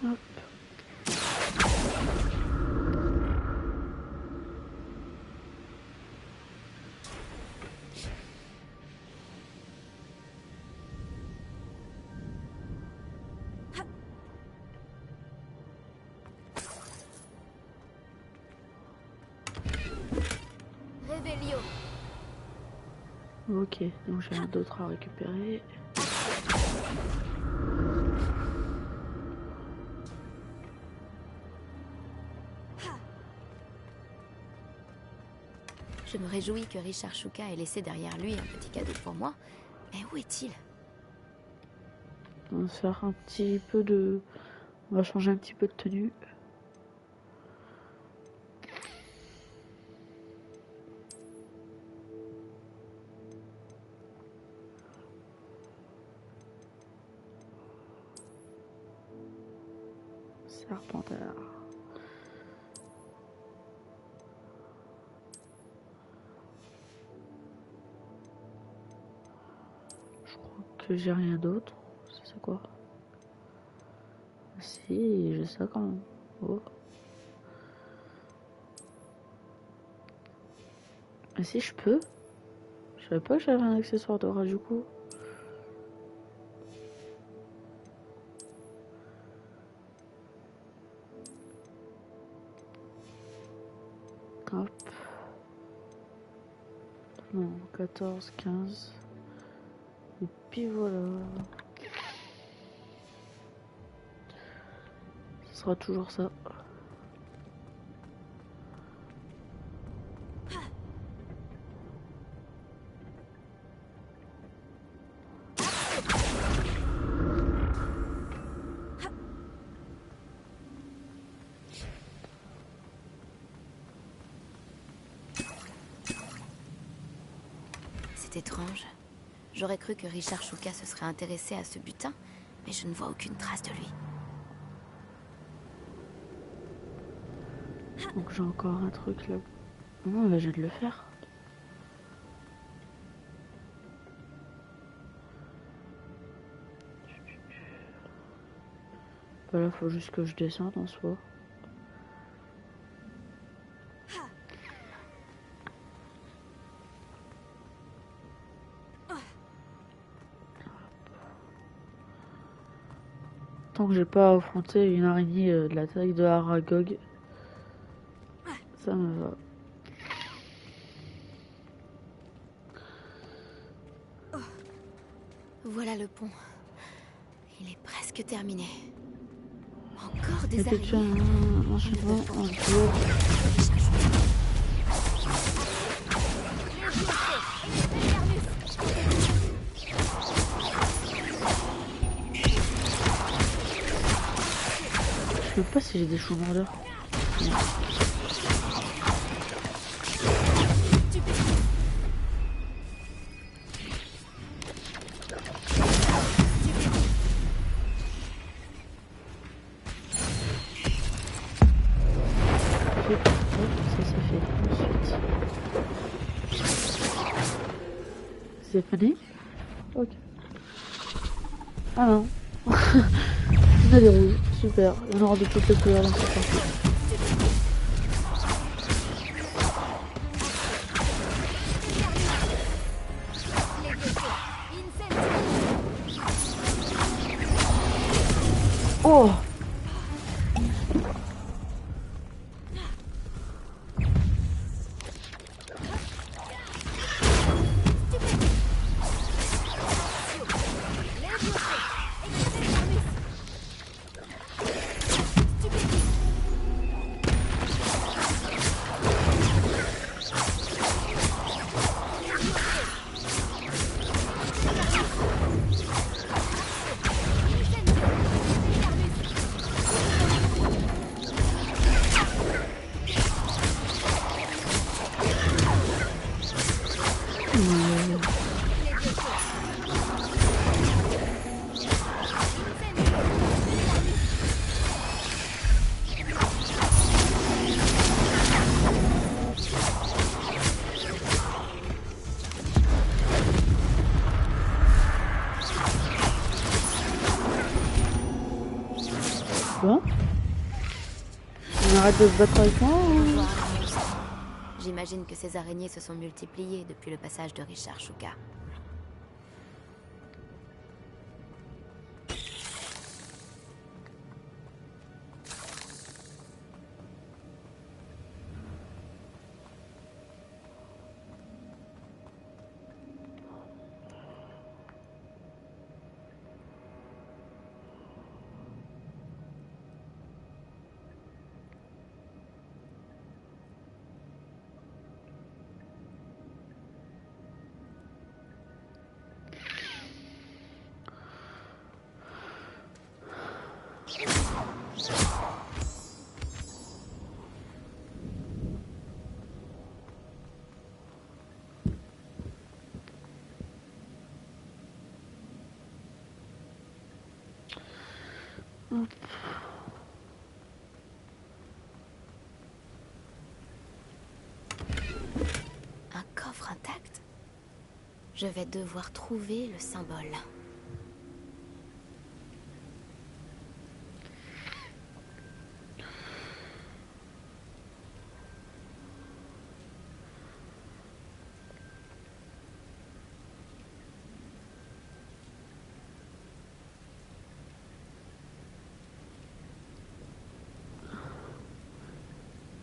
Hop. Revelio. Ok, donc j'ai rien d'autre à récupérer. Je me réjouis que Richard Shuka ait laissé derrière lui un petit cadeau pour moi. Mais où est-il? On va faire un petit peu de... On va changer un petit peu de tenue. Serpentard. Je crois que j'ai rien d'autre. C'est quoi? Si, j'ai ça quand même. Oh. Mais si je peux. Je savais pas que j'avais un accessoire de rage du coup. Hop. Non, 14, 15. Et puis voilà. Ce sera toujours ça. C'est étrange. J'aurais cru que Richard Shuka se serait intéressé à ce butin, mais je ne vois aucune trace de lui. Donc j'ai encore un truc là. Non, bah, j'ai de le faire. Voilà, faut juste que je descende en soi. Tant que j'ai pas affronté une araignée de la taille de Aragog, ça me va. Voilà le pont. Il est presque terminé. Encore des Effectuer araignées. un enchaînement en duo. Je sais pas si j'ai des choux mordeurs. Ça c'est fait. Ensuite. C'est fini? Ok. Ah non. On a des rouges. Super. Il y en aura de toutes les couleurs dans cette partie. Oh! arrête de te battre avec moi ou... Bonjour, monstre. J'imagine que ces araignées se sont multipliées depuis le passage de Richard Shuka. Un coffre intact? Je vais devoir trouver le symbole.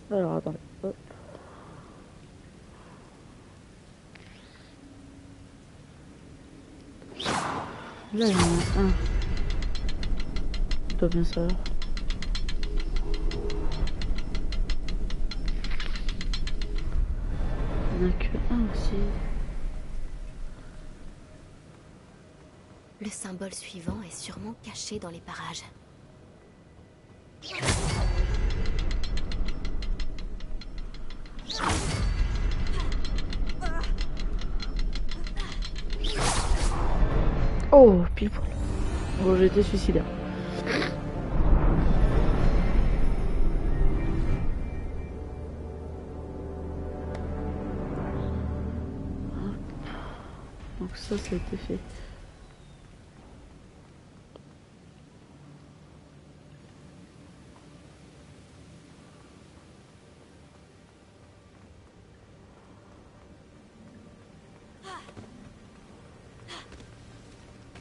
Alors, attendez. Hop. Là, il y en a un. Je dois bien savoir. Il n'y en a que un aussi. Le symbole suivant est sûrement caché dans les parages. Oh, pile poil. Bon, j'ai été suicidaire. Donc ça a été fait.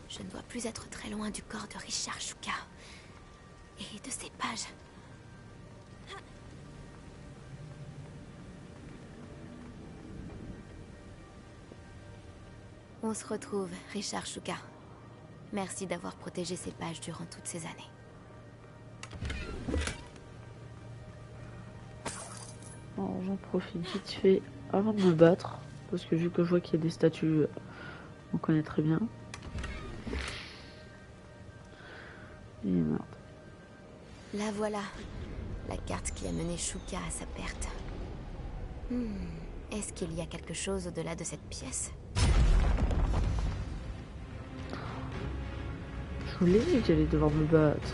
Je ne dois plus être très loin du corps de Richard Shuka. Et de ses pages. On se retrouve, Richard Shuka. Merci d'avoir protégé ces pages durant toutes ces années. Alors j'en profite vite fait avant de me battre. Parce que vu que je vois qu'il y a des statues, on connaît très bien. Et merde. La voilà. La carte qui a mené Shuka à sa perte. Est-ce qu'il y a quelque chose au-delà de cette pièce? Je vous l'ai dit que j'allais devoir me battre.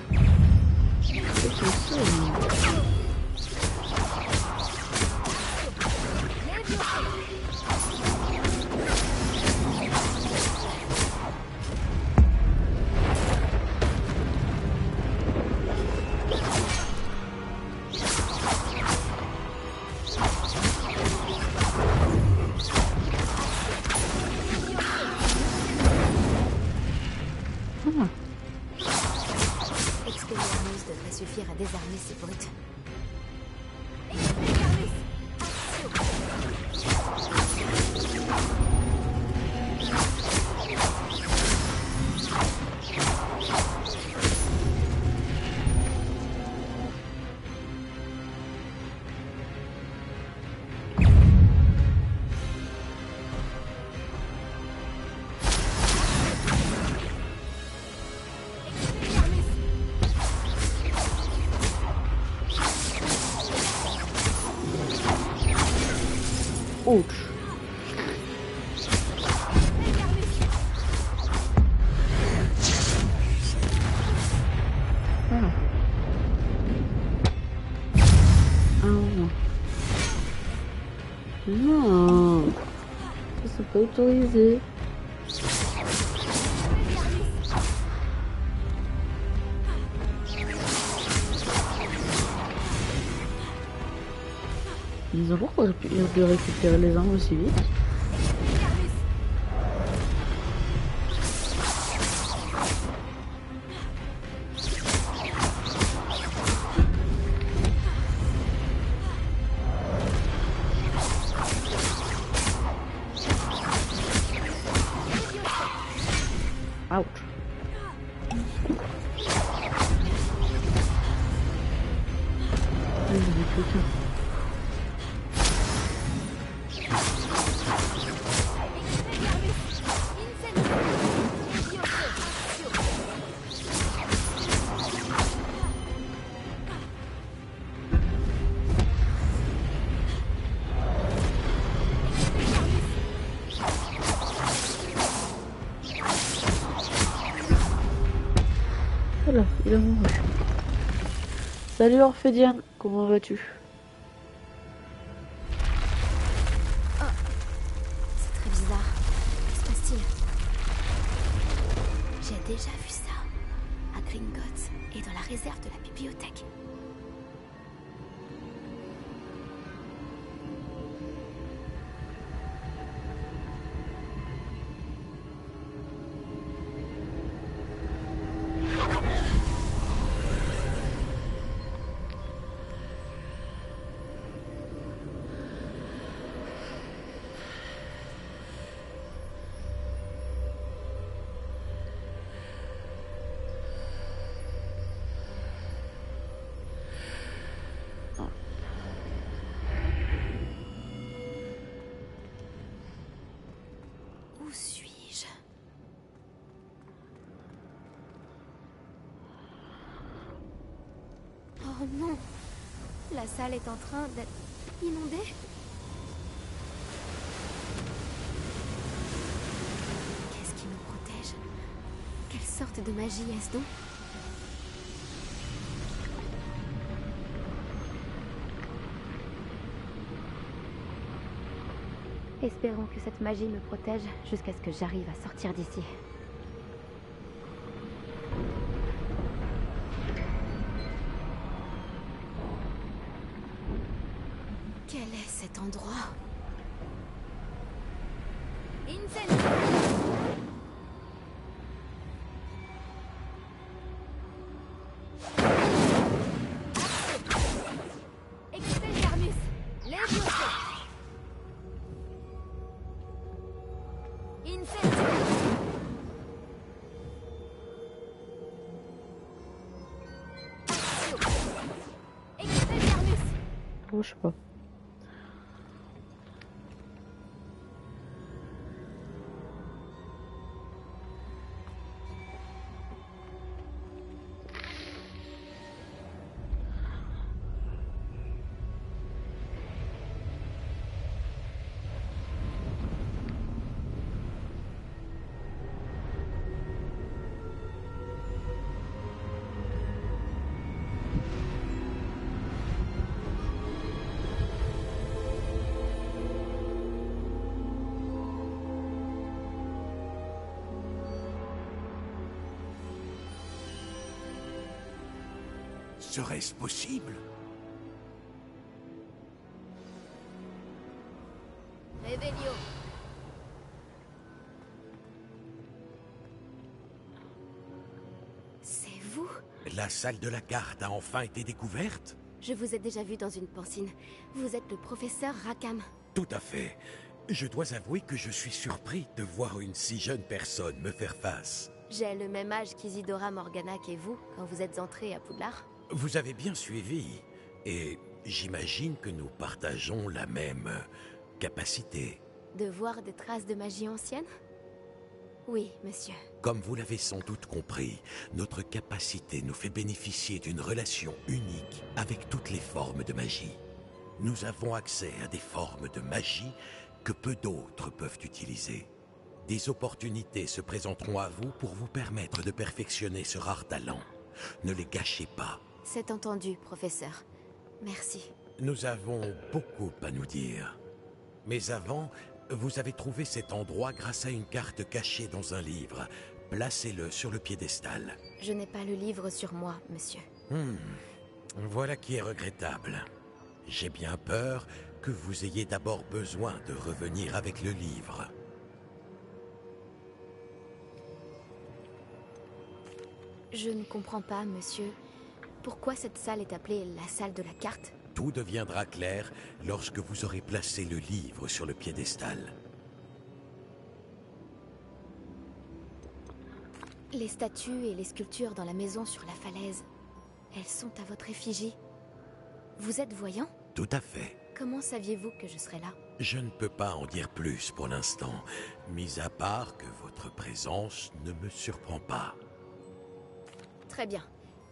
C'est ça, mais... Expelliarmus devrait suffire à désarmer ces brutes. Ouch. Ah. Ah non. Non. Ça c'est pas autorisé. Ils ont pourquoi de récupérer les armes aussi vite. Ouch. Il y a quelqu'un. Voilà, il a mouru. Salut Orphédiane, comment vas-tu? C'est très bizarre. Que se passe-t-il? J'ai déjà vu ça. À Gringotts et dans la réserve de la bibliothèque. Où suis-je? Oh non! La salle est en train d'être inondée? Qu'est-ce qui nous protège? Quelle sorte de magie est-ce donc? Espérons que cette magie me protège jusqu'à ce que j'arrive à sortir d'ici. Quel est cet endroit? Incendio! Expelliarmus! Levioso! Incendio! Accio! Expelliarmus! Oh, je sais pas. Serait-ce possible? Revelio! C'est vous? La salle de la carte a enfin été découverte? Je vous ai déjà vu dans une pancine. Vous êtes le professeur Rackham. Tout à fait. Je dois avouer que je suis surpris de voir une si jeune personne me faire face. J'ai le même âge qu'Isidora Morganac et vous quand vous êtes entrés à Poudlard. Vous avez bien suivi, et j'imagine que nous partageons la même capacité. De voir des traces de magie ancienne? Oui, monsieur. Comme vous l'avez sans doute compris, notre capacité nous fait bénéficier d'une relation unique avec toutes les formes de magie. Nous avons accès à des formes de magie que peu d'autres peuvent utiliser. Des opportunités se présenteront à vous pour vous permettre de perfectionner ce rare talent. Ne les gâchez pas. C'est entendu, professeur. Merci. Nous avons beaucoup à nous dire. Mais avant, vous avez trouvé cet endroit grâce à une carte cachée dans un livre. Placez-le sur le piédestal. Je n'ai pas le livre sur moi, monsieur. Voilà qui est regrettable. J'ai bien peur que vous ayez d'abord besoin de revenir avec le livre. Je ne comprends pas, monsieur. Pourquoi cette salle est appelée la salle de la carte? Tout deviendra clair lorsque vous aurez placé le livre sur le piédestal. Les statues et les sculptures dans la maison sur la falaise, elles sont à votre effigie. Vous êtes voyant? Tout à fait. Comment saviez-vous que je serais là? Je ne peux pas en dire plus pour l'instant, mis à part que votre présence ne me surprend pas. Très bien.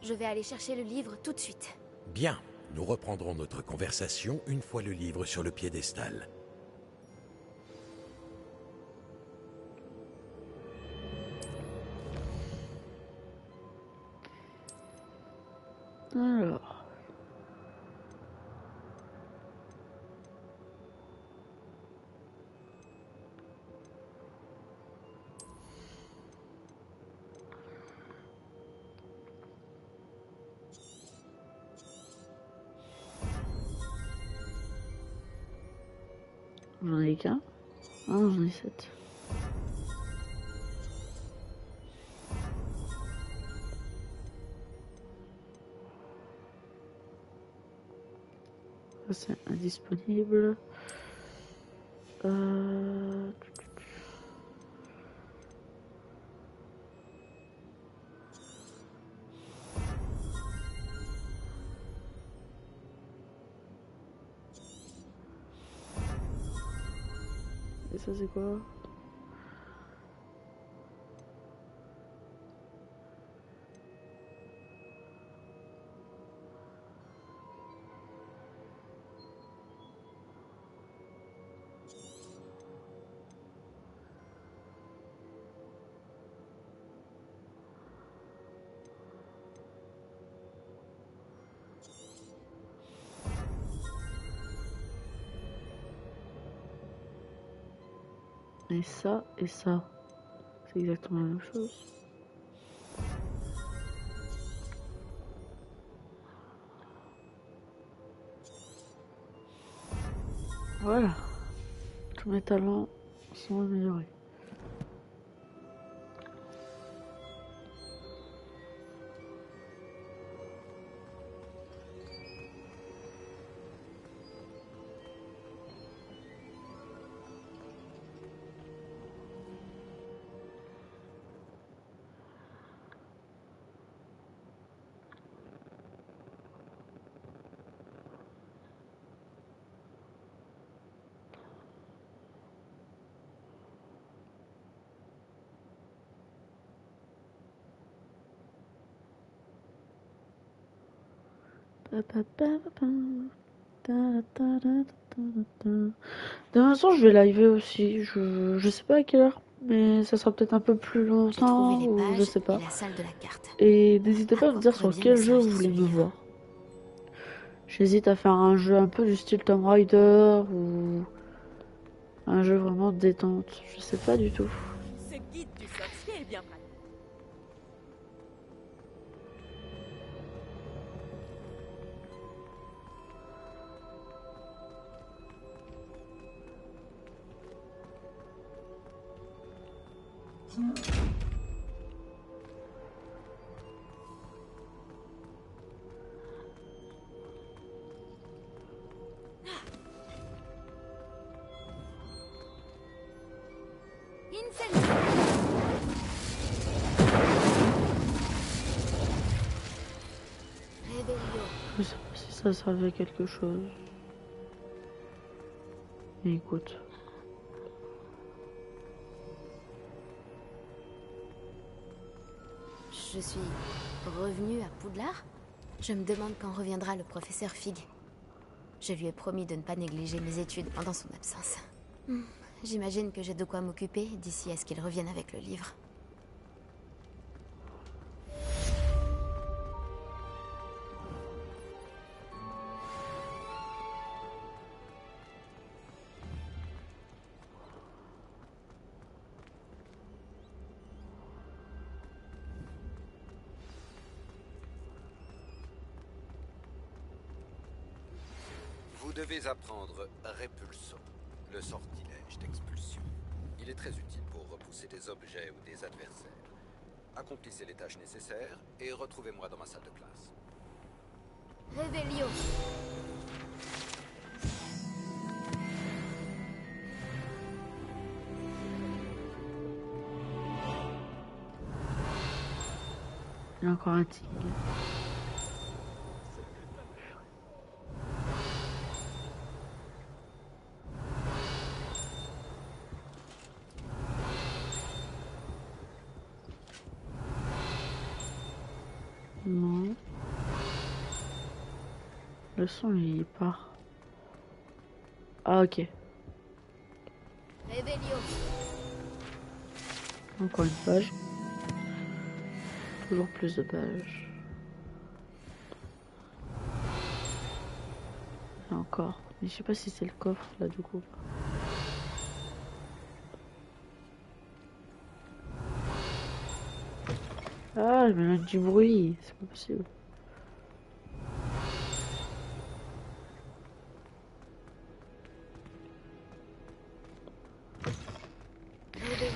Je vais aller chercher le livre tout de suite. Bien, nous reprendrons notre conversation une fois le livre sur le piédestal. Alors. J'en ai qu'un. Ah, j'en ai 7. C'est indisponible. Et ça c'est quoi? Et ça, c'est exactement la même chose. Voilà, tous mes talents sont améliorés. De toute façon, je vais live aussi. Je sais pas à quelle heure, mais ça sera peut-être un peu plus J'ai trouvé longtemps les ou je pages sais pas. et la salle de la carte. Et n'hésitez pas à À me quoi dire pourrait sur bien quel me jeu vous servir voulez ce me livre? voir. J'hésite à faire un jeu un peu du style Tomb Raider ou un jeu vraiment détente. Je sais pas du tout. Ce guide du sorcier est bien pratique. Revelio. Je sais pas si ça servait à quelque chose. Mais écoute. Je suis revenue à Poudlard? Je me demande quand reviendra le professeur Fig. Je lui ai promis de ne pas négliger mes études pendant son absence. J'imagine que j'ai de quoi m'occuper d'ici à ce qu'il revienne avec le livre. Vous devez apprendre Répulso, le sortilège d'expulsion. Il est très utile pour repousser des objets ou des adversaires. Accomplissez les tâches nécessaires et retrouvez-moi dans ma salle de classe. Réveillon. Il y a encore un tigre. Non. Le son il part. Ah ok. Réveillon. Encore une page. Toujours plus de pages. Et encore. Mais je sais pas si c'est le coffre là du coup. Ah, je m'éloigne du bruit. C'est pas possible. Réveillon.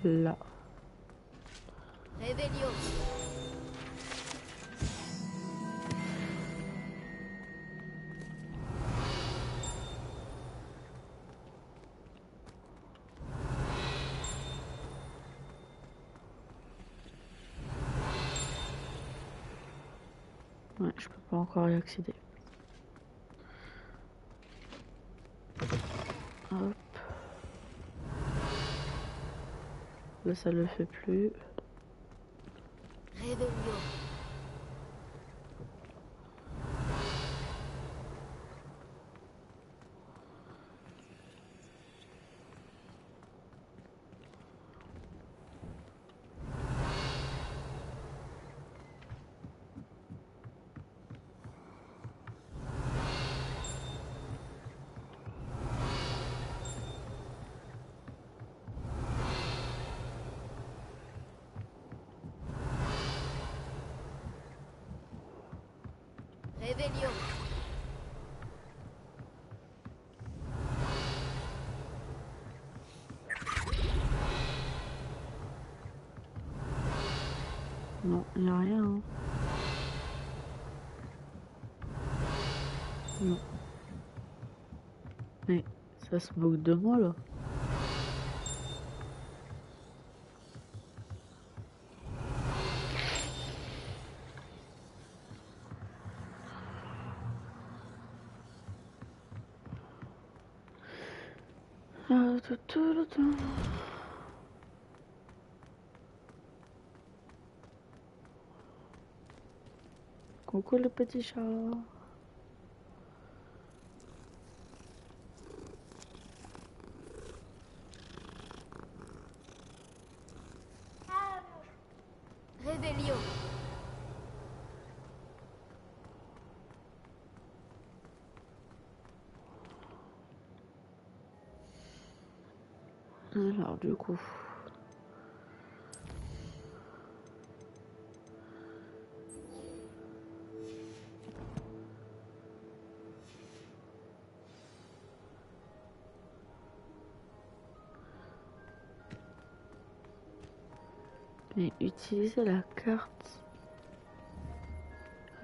Là. Réveillon. Ouais, je peux pas encore y accéder. Hop. Là, ça le fait plus. Réveillon. Réveillon. Non, il n'y a rien. Hein. Non. Mais ça se moque de moi là. Ah, tout. Coucou le petit chat. Réveillon. Alors du coup. Mais utiliser la carte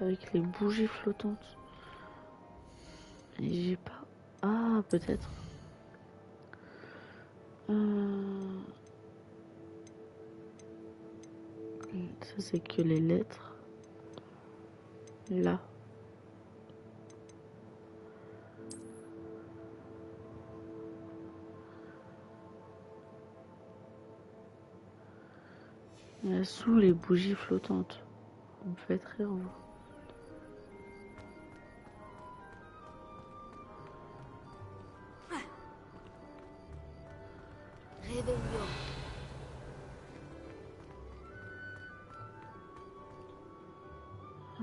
avec les bougies flottantes. Et j'ai pas. Ah, peut-être. Ça, c'est que les lettres. Là. Sous les bougies flottantes. On me fait très vous. Réveillon. Ah,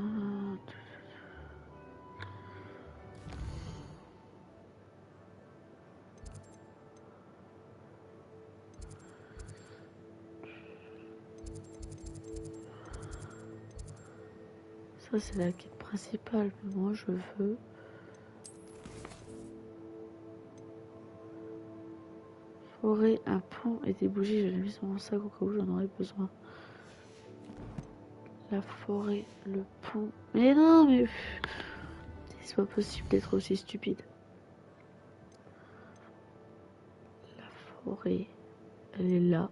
ça, c'est la quête principale, mais moi, je veux... Forêt, un pont et des bougies. Je l'ai mis sur mon sac au cas où j'en aurais besoin. La forêt, le pont... Mais non, mais... C'est pas possible d'être aussi stupide. La forêt, elle est là.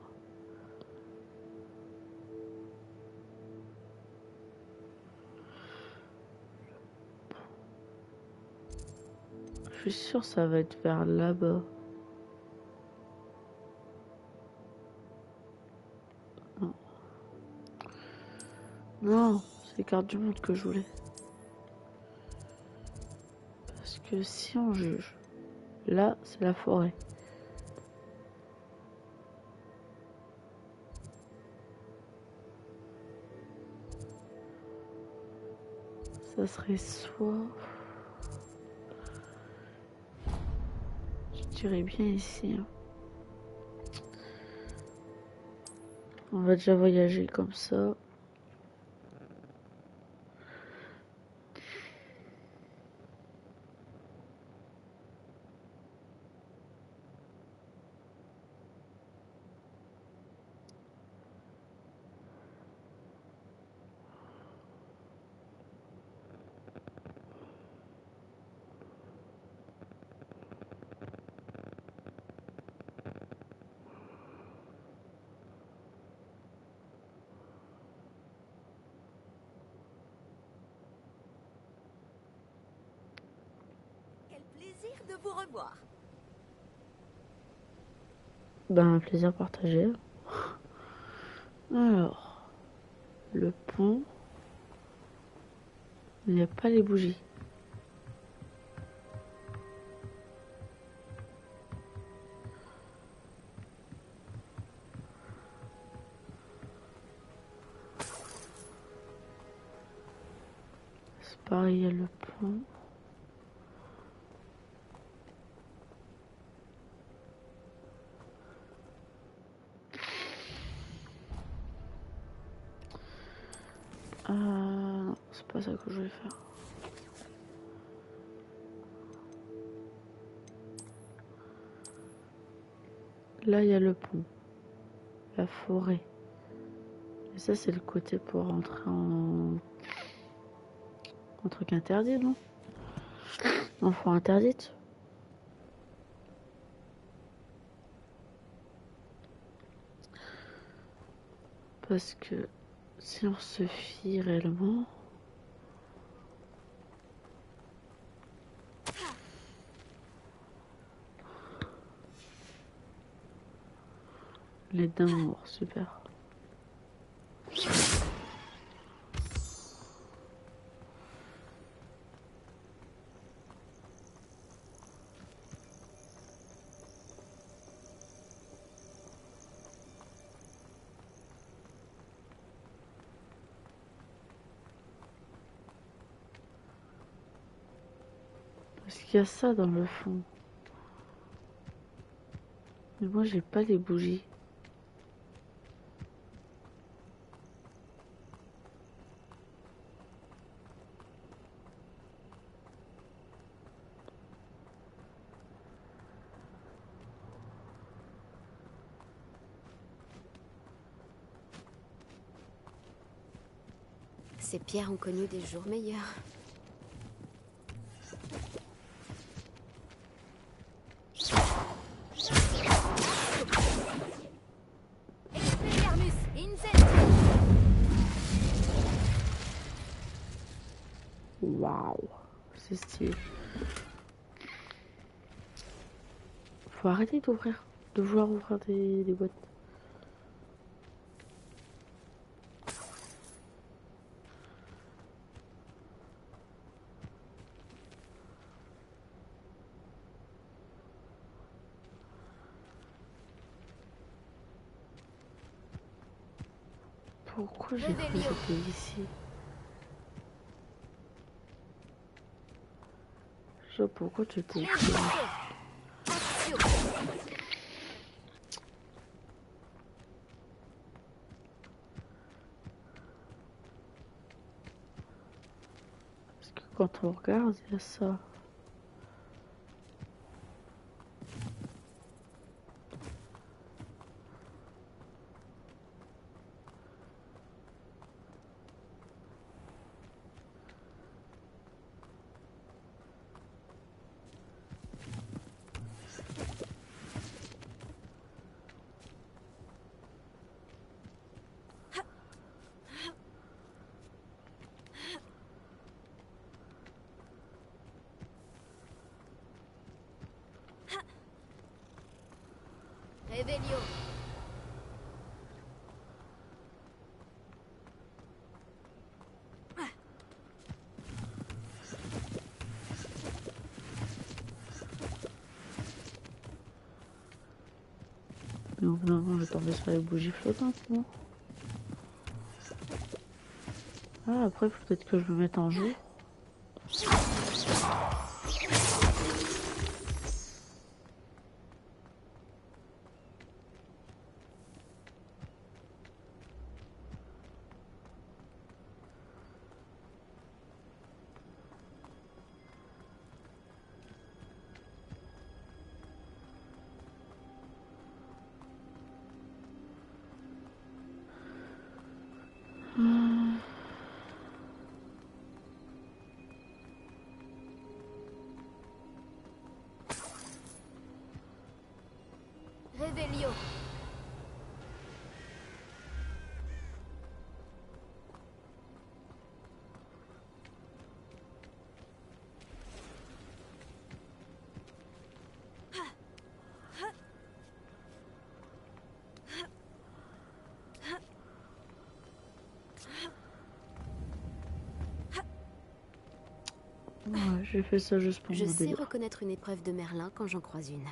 Je suis sûre que ça va être vers là-bas. Non. Non, c'est les cartes du monde que je voulais. Parce que si on juge, là, c'est la forêt. Ça serait soit... Je dirais bien ici. Hein. On va déjà voyager comme ça. Quel plaisir de vous revoir. Ben, un plaisir partagé. Alors, le pont. Il n'y a pas les bougies. C'est pareil, il y a le pont. Non, c'est pas ça que je vais faire. Là, il y a le pont. La forêt. Et ça, c'est le côté pour rentrer en... Un truc interdit, non? Enfant interdite. Parce que si on se fie réellement... Les dents morts, super. Parce qu'il y a ça dans le fond. Mais moi, j'ai pas les bougies. Ces pierres ont connu des jours meilleurs. Expelliarmus, Incend! Waouh, c'est stylé. Faut arrêter de vouloir ouvrir des boîtes. Pourquoi j'ai cru que c'était ici? Je sais pourquoi tu étais ici. Parce que quand on regarde, il y a ça. Revelio. Mais au bout d'un moment, je vais tomber sur les bougies flottantes, non? Ah, après, faut peut-être que je me mette en jour. Revelio. Ouais, j'ai fait ça juste pour Je mon sais délire. reconnaître une épreuve de Merlin quand j'en croise une.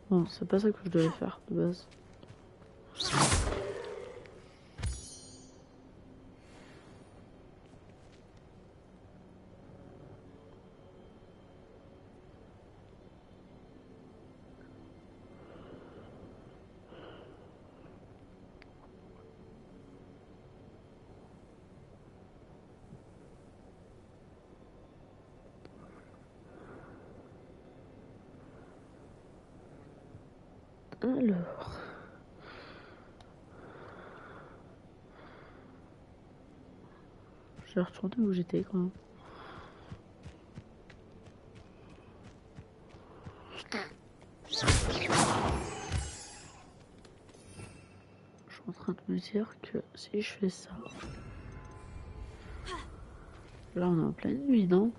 Bon, c'est pas ça que je devais faire de base. Alors. Je vais retourner où j'étais quand même. Je suis en train de me dire que si je fais ça. Là on est en pleine nuit, non?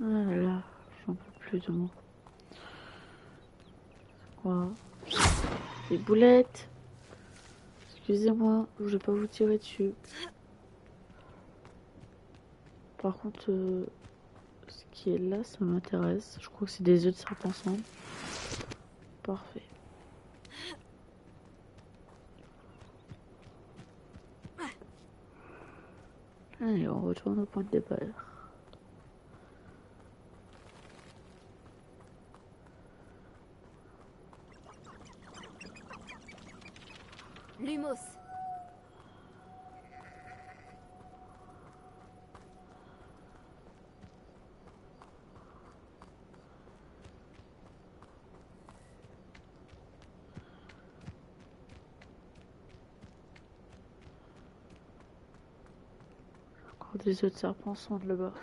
Ah là là, j'en peux plus de moi. C'est quoi? Des boulettes. excusez-moi, je vais pas vous tirer dessus. Par contre, ce qui est là, ça m'intéresse. Je crois que c'est des œufs de serpent sang. Parfait. Allez, on retourne au point de départ. Lumos. Encore des œufs de serpent sang de là-bas.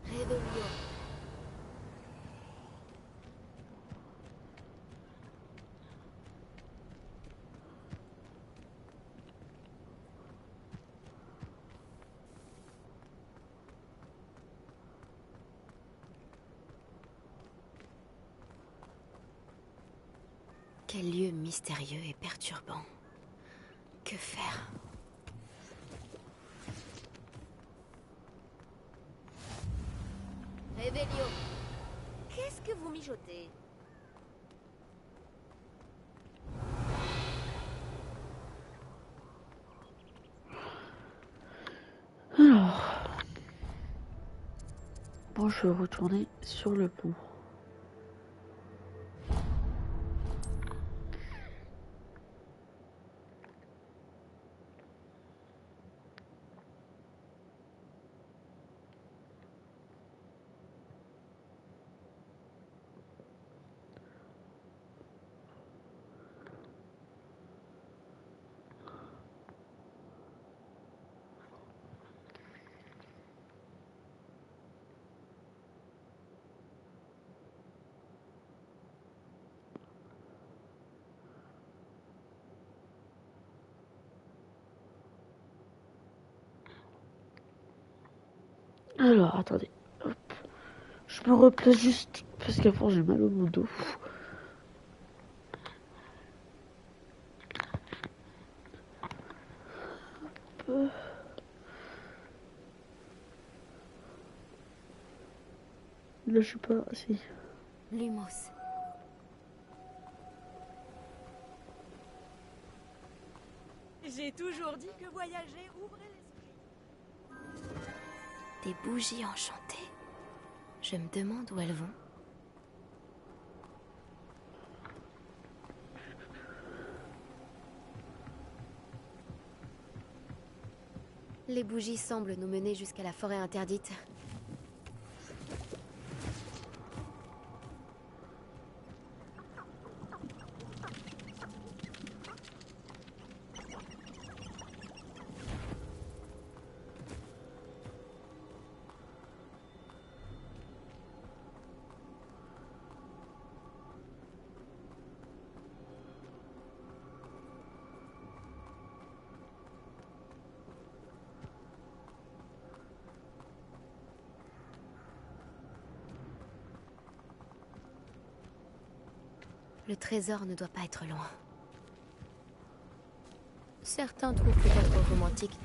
Revelio. Quel lieu mystérieux et perturbant. Que faire? Revelio. Qu'est-ce que vous mijotez? Alors, bon, je vais retourner sur le pont. Alors, attendez. Hop. Je me replace juste parce qu'avant j'ai mal au dos. Hop. Là, je suis pas. Si. Lumos. J'ai toujours dit que voyager ouvrait l'esprit. Des bougies enchantées. Je me demande où elles vont. Les bougies semblent nous mener jusqu'à la forêt interdite. Le trésor ne doit pas être loin. Certains trouvent peut-être romantique.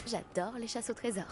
J'adore les chasses au trésor.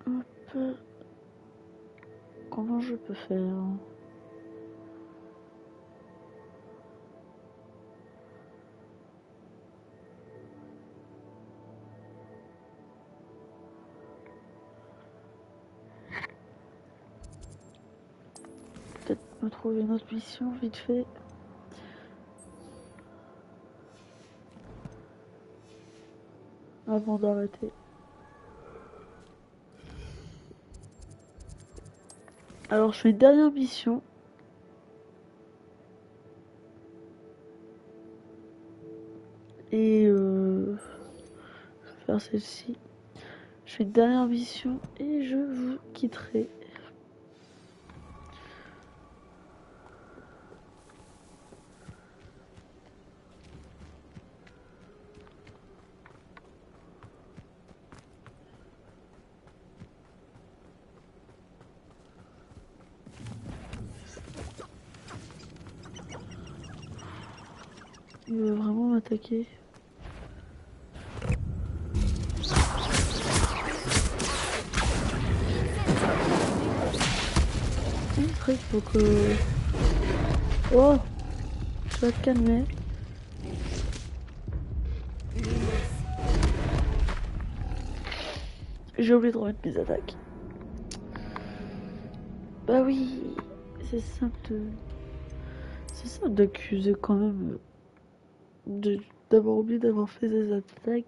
Hop. Comment je peux faire? Peut-être me trouver une autre mission vite fait. avant d'arrêter. Alors je fais une dernière mission. Et je vais faire celle-ci. Je fais une dernière mission et je vous quitterai. Il veut vraiment m'attaquer. Il serait qu'il faut que... Oh, tu vas te calmer. J'ai oublié de remettre mes attaques. Bah oui, c'est simple de... C'est simple d'accuser quand même d'avoir oublié d'avoir fait des attaques.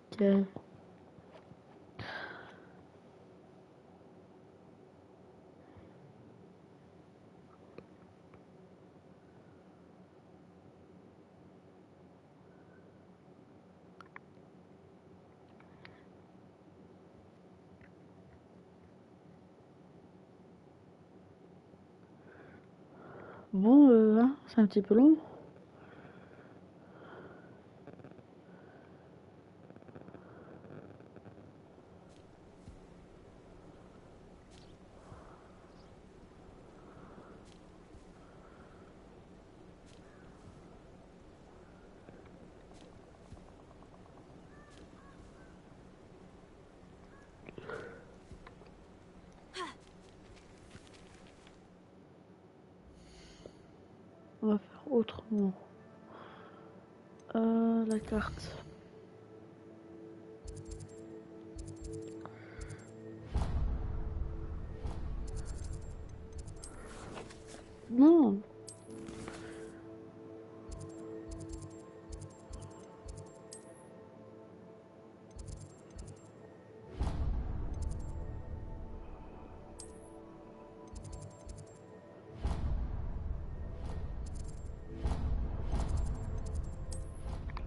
Bon, hein, c'est un petit peu long. On va faire autrement. La carte. Non.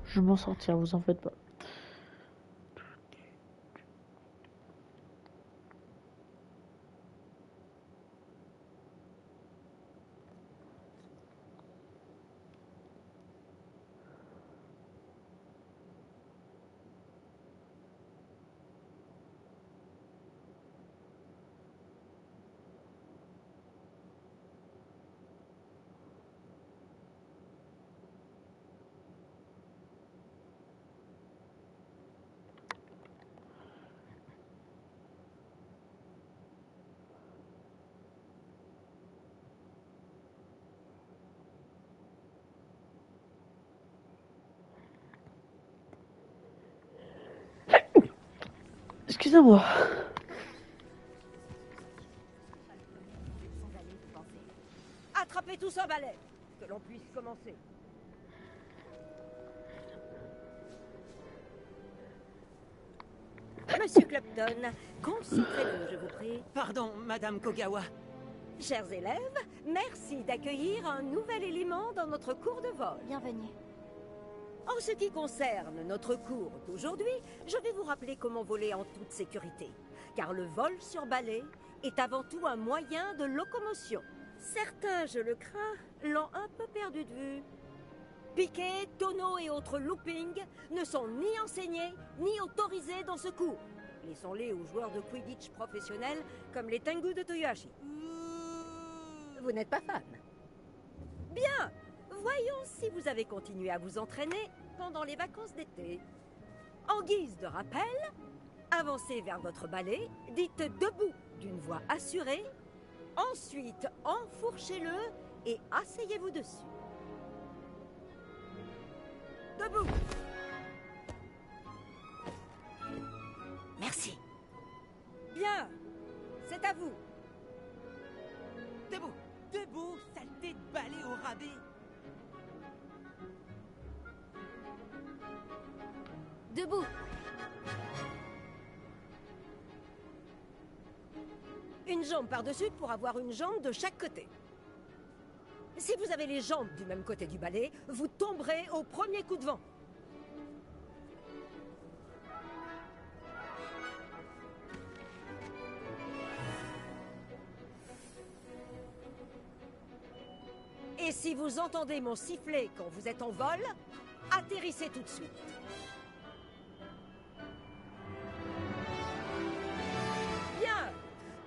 Je vais m'en sortir, vous en faites pas. Excusez-moi. Attrapez tous un balai, que l'on puisse commencer. Monsieur Clopton, concentrez-vous, je vous prie. Pardon, Madame Kogawa. Chers élèves, merci d'accueillir un nouvel élément dans notre cours de vol. Bienvenue. En ce qui concerne notre cours d'aujourd'hui, je vais vous rappeler comment voler en toute sécurité. Car le vol sur balai est avant tout un moyen de locomotion. Certains, je le crains, l'ont un peu perdu de vue. Piquet, tonneaux et autres loopings ne sont ni enseignés ni autorisés dans ce cours. Laissons-les aux joueurs de Quidditch professionnels comme les Tengu de Toyohashi. Vous n'êtes pas fan? Bien! Voyons si vous avez continué à vous entraîner pendant les vacances d'été. En guise de rappel, avancez vers votre balai, dites debout d'une voix assurée, ensuite enfourchez-le et asseyez-vous dessus. Debout! Merci. Bien! C'est à vous! Debout, debout, saleté de balai au rabais. Debout. Une jambe par-dessus pour avoir une jambe de chaque côté. Si vous avez les jambes du même côté du balai, vous tomberez au premier coup de vent. Et si vous entendez mon sifflet quand vous êtes en vol, atterrissez tout de suite. Bien!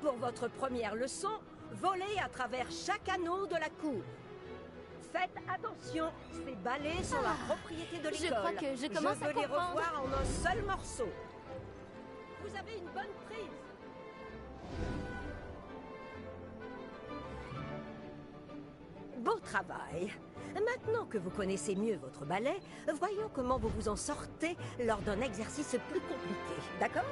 Pour votre première leçon, volez à travers chaque anneau de la cour. Faites attention, ces balais sont la propriété de l'école. Je crois que je commence à veux les comprendre. revoir en un seul morceau. Vous avez une bonne prise. Beau travail. Maintenant que vous connaissez mieux votre balai, voyons comment vous vous en sortez lors d'un exercice plus compliqué. D'accord?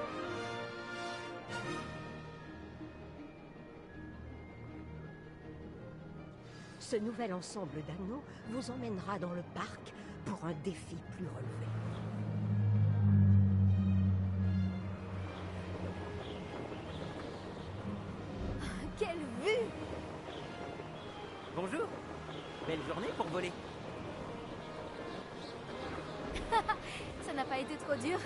Ce nouvel ensemble d'anneaux vous emmènera dans le parc pour un défi plus relevé. Quelle vue! Bonjour. Belle journée pour voler. Ça n'a pas été trop dur.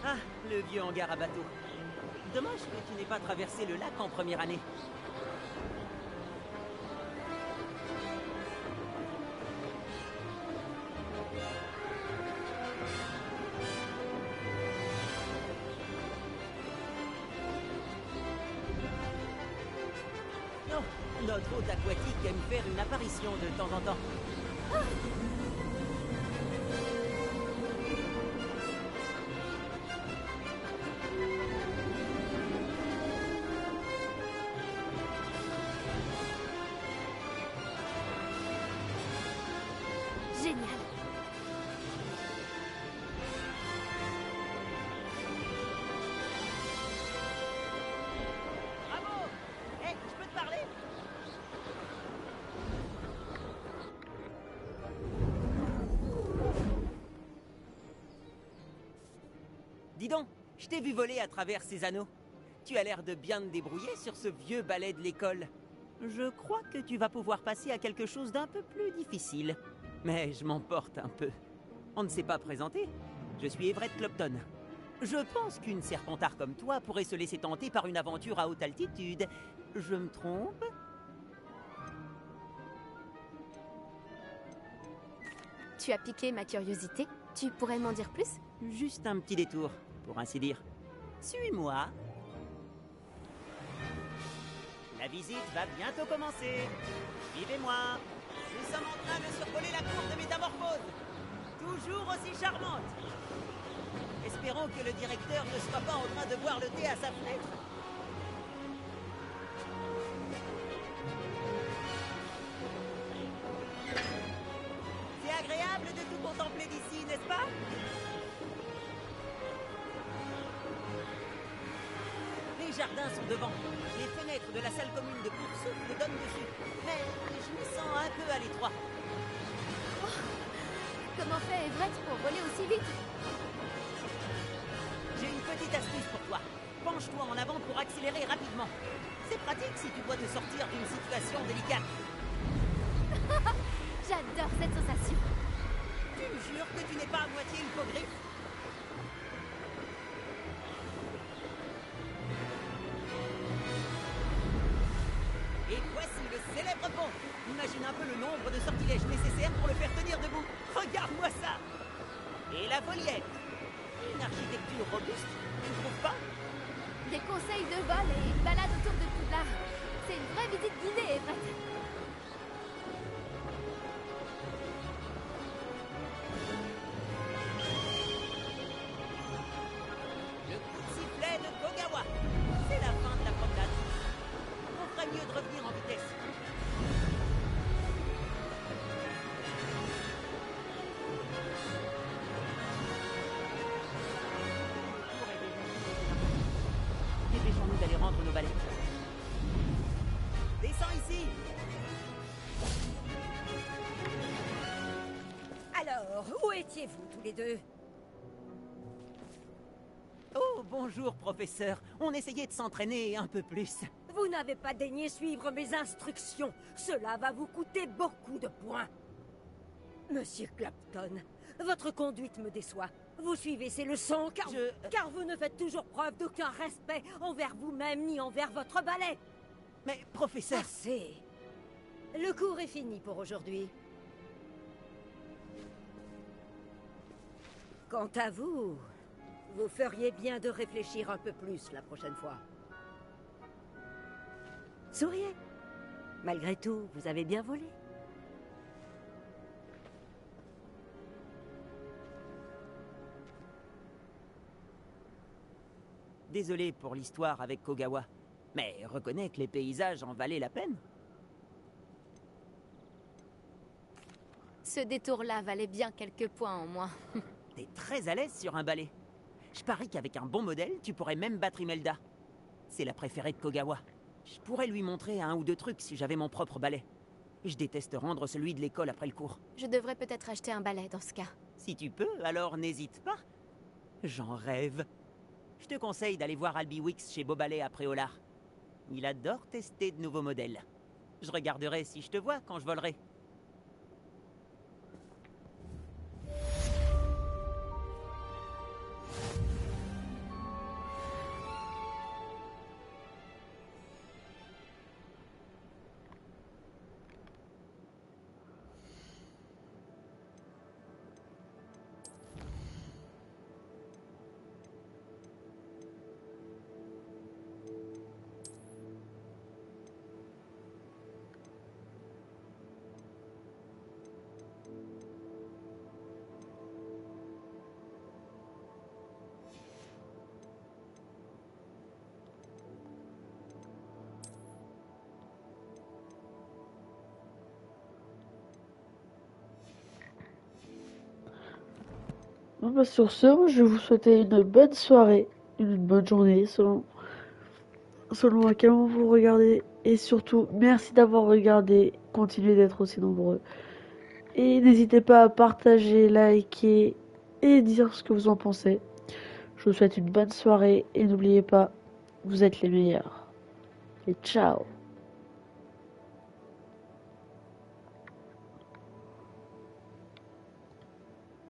Ah, le vieux hangar à bateau. Dommage que tu n'aies pas traversé le lac en première année. Non, notre hôte aquatique aime faire une apparition de temps en temps. Génial. Bravo! Hé, je peux te parler? Dis donc, je t'ai vu voler à travers ces anneaux. Tu as l'air de bien te débrouiller sur ce vieux balai de l'école. Je crois que tu vas pouvoir passer à quelque chose d'un peu plus difficile. Mais je m'emporte un peu. On ne s'est pas présenté. Je suis Everett Clopton. Je pense qu'une serpentard comme toi pourrait se laisser tenter par une aventure à haute altitude. Je me trompe? Tu as piqué ma curiosité. Tu pourrais m'en dire plus? Juste un petit détour, pour ainsi dire. Suis-moi. La visite va bientôt commencer. Suivez-moi. Nous sommes en train de survoler la cour de métamorphose. Toujours aussi charmante. Espérons que le directeur ne soit pas en train de boire le thé à sa fenêtre. C'est agréable de tout contempler d'ici, n'est-ce pas? Les jardins sont devant. Les fenêtres de la salle commune de Courtsouffle donnent dessus. Mais je me sens un peu à l'étroit. Comment fait Everett pour voler aussi vite? J'ai une petite astuce pour toi. Penche-toi en avant pour accélérer rapidement. C'est pratique si tu dois te sortir d'une situation délicate. J'adore cette sensation. Tu me jures que tu n'es pas à moitié hippogriffe? Et voici le célèbre pont. Imagine un peu le nombre de sortilèges nécessaires pour le faire tenir debout. Regarde-moi ça. Et la volière. Une architecture robuste, tu ne trouves pas? Des conseils de vol et une balade autour de Poudlard. C'est une vraie visite guidée, Everett. Le coup de sifflet de Kogawa. C'est la fin de la promenade. On ferait mieux de revenir en vitesse. Dépêchons-nous d'aller rendre nos balais. Descends ici. Alors, où étiez-vous tous les deux? bonjour, professeur. On essayait de s'entraîner un peu plus. Vous n'avez pas daigné suivre mes instructions. Cela va vous coûter beaucoup de points. Monsieur Clapton, votre conduite me déçoit. Vous suivez ces leçons car vous ne faites toujours preuve d'aucun respect envers vous-même ni envers votre ballet. Mais, professeur... Assez. Le cours est fini pour aujourd'hui. Quant à vous, vous feriez bien de réfléchir un peu plus la prochaine fois. Souriez. Malgré tout, vous avez bien volé. Désolé pour l'histoire avec Kogawa, mais reconnais que les paysages en valaient la peine. Ce détour-là valait bien quelques points en moins. T'es très à l'aise sur un balai. Je parie qu'avec un bon modèle, tu pourrais même battre Imelda. C'est la préférée de Kogawa. Je pourrais lui montrer un ou deux trucs si j'avais mon propre balai. Je déteste rendre celui de l'école après le cours. Je devrais peut-être acheter un balai dans ce cas. Si tu peux, alors n'hésite pas. J'en rêve. Je te conseille d'aller voir Albi Wix chez Beauballet à Préolard. Il adore tester de nouveaux modèles. Je regarderai si je te vois quand je volerai. Bon, bah, sur ce, moi, je vais vous souhaiter une bonne soirée, une bonne journée, selon à quel moment vous regardez. Et surtout, merci d'avoir regardé. Continuez d'être aussi nombreux. Et n'hésitez pas à partager, liker et dire ce que vous en pensez. Je vous souhaite une bonne soirée et n'oubliez pas, vous êtes les meilleurs. Et ciao!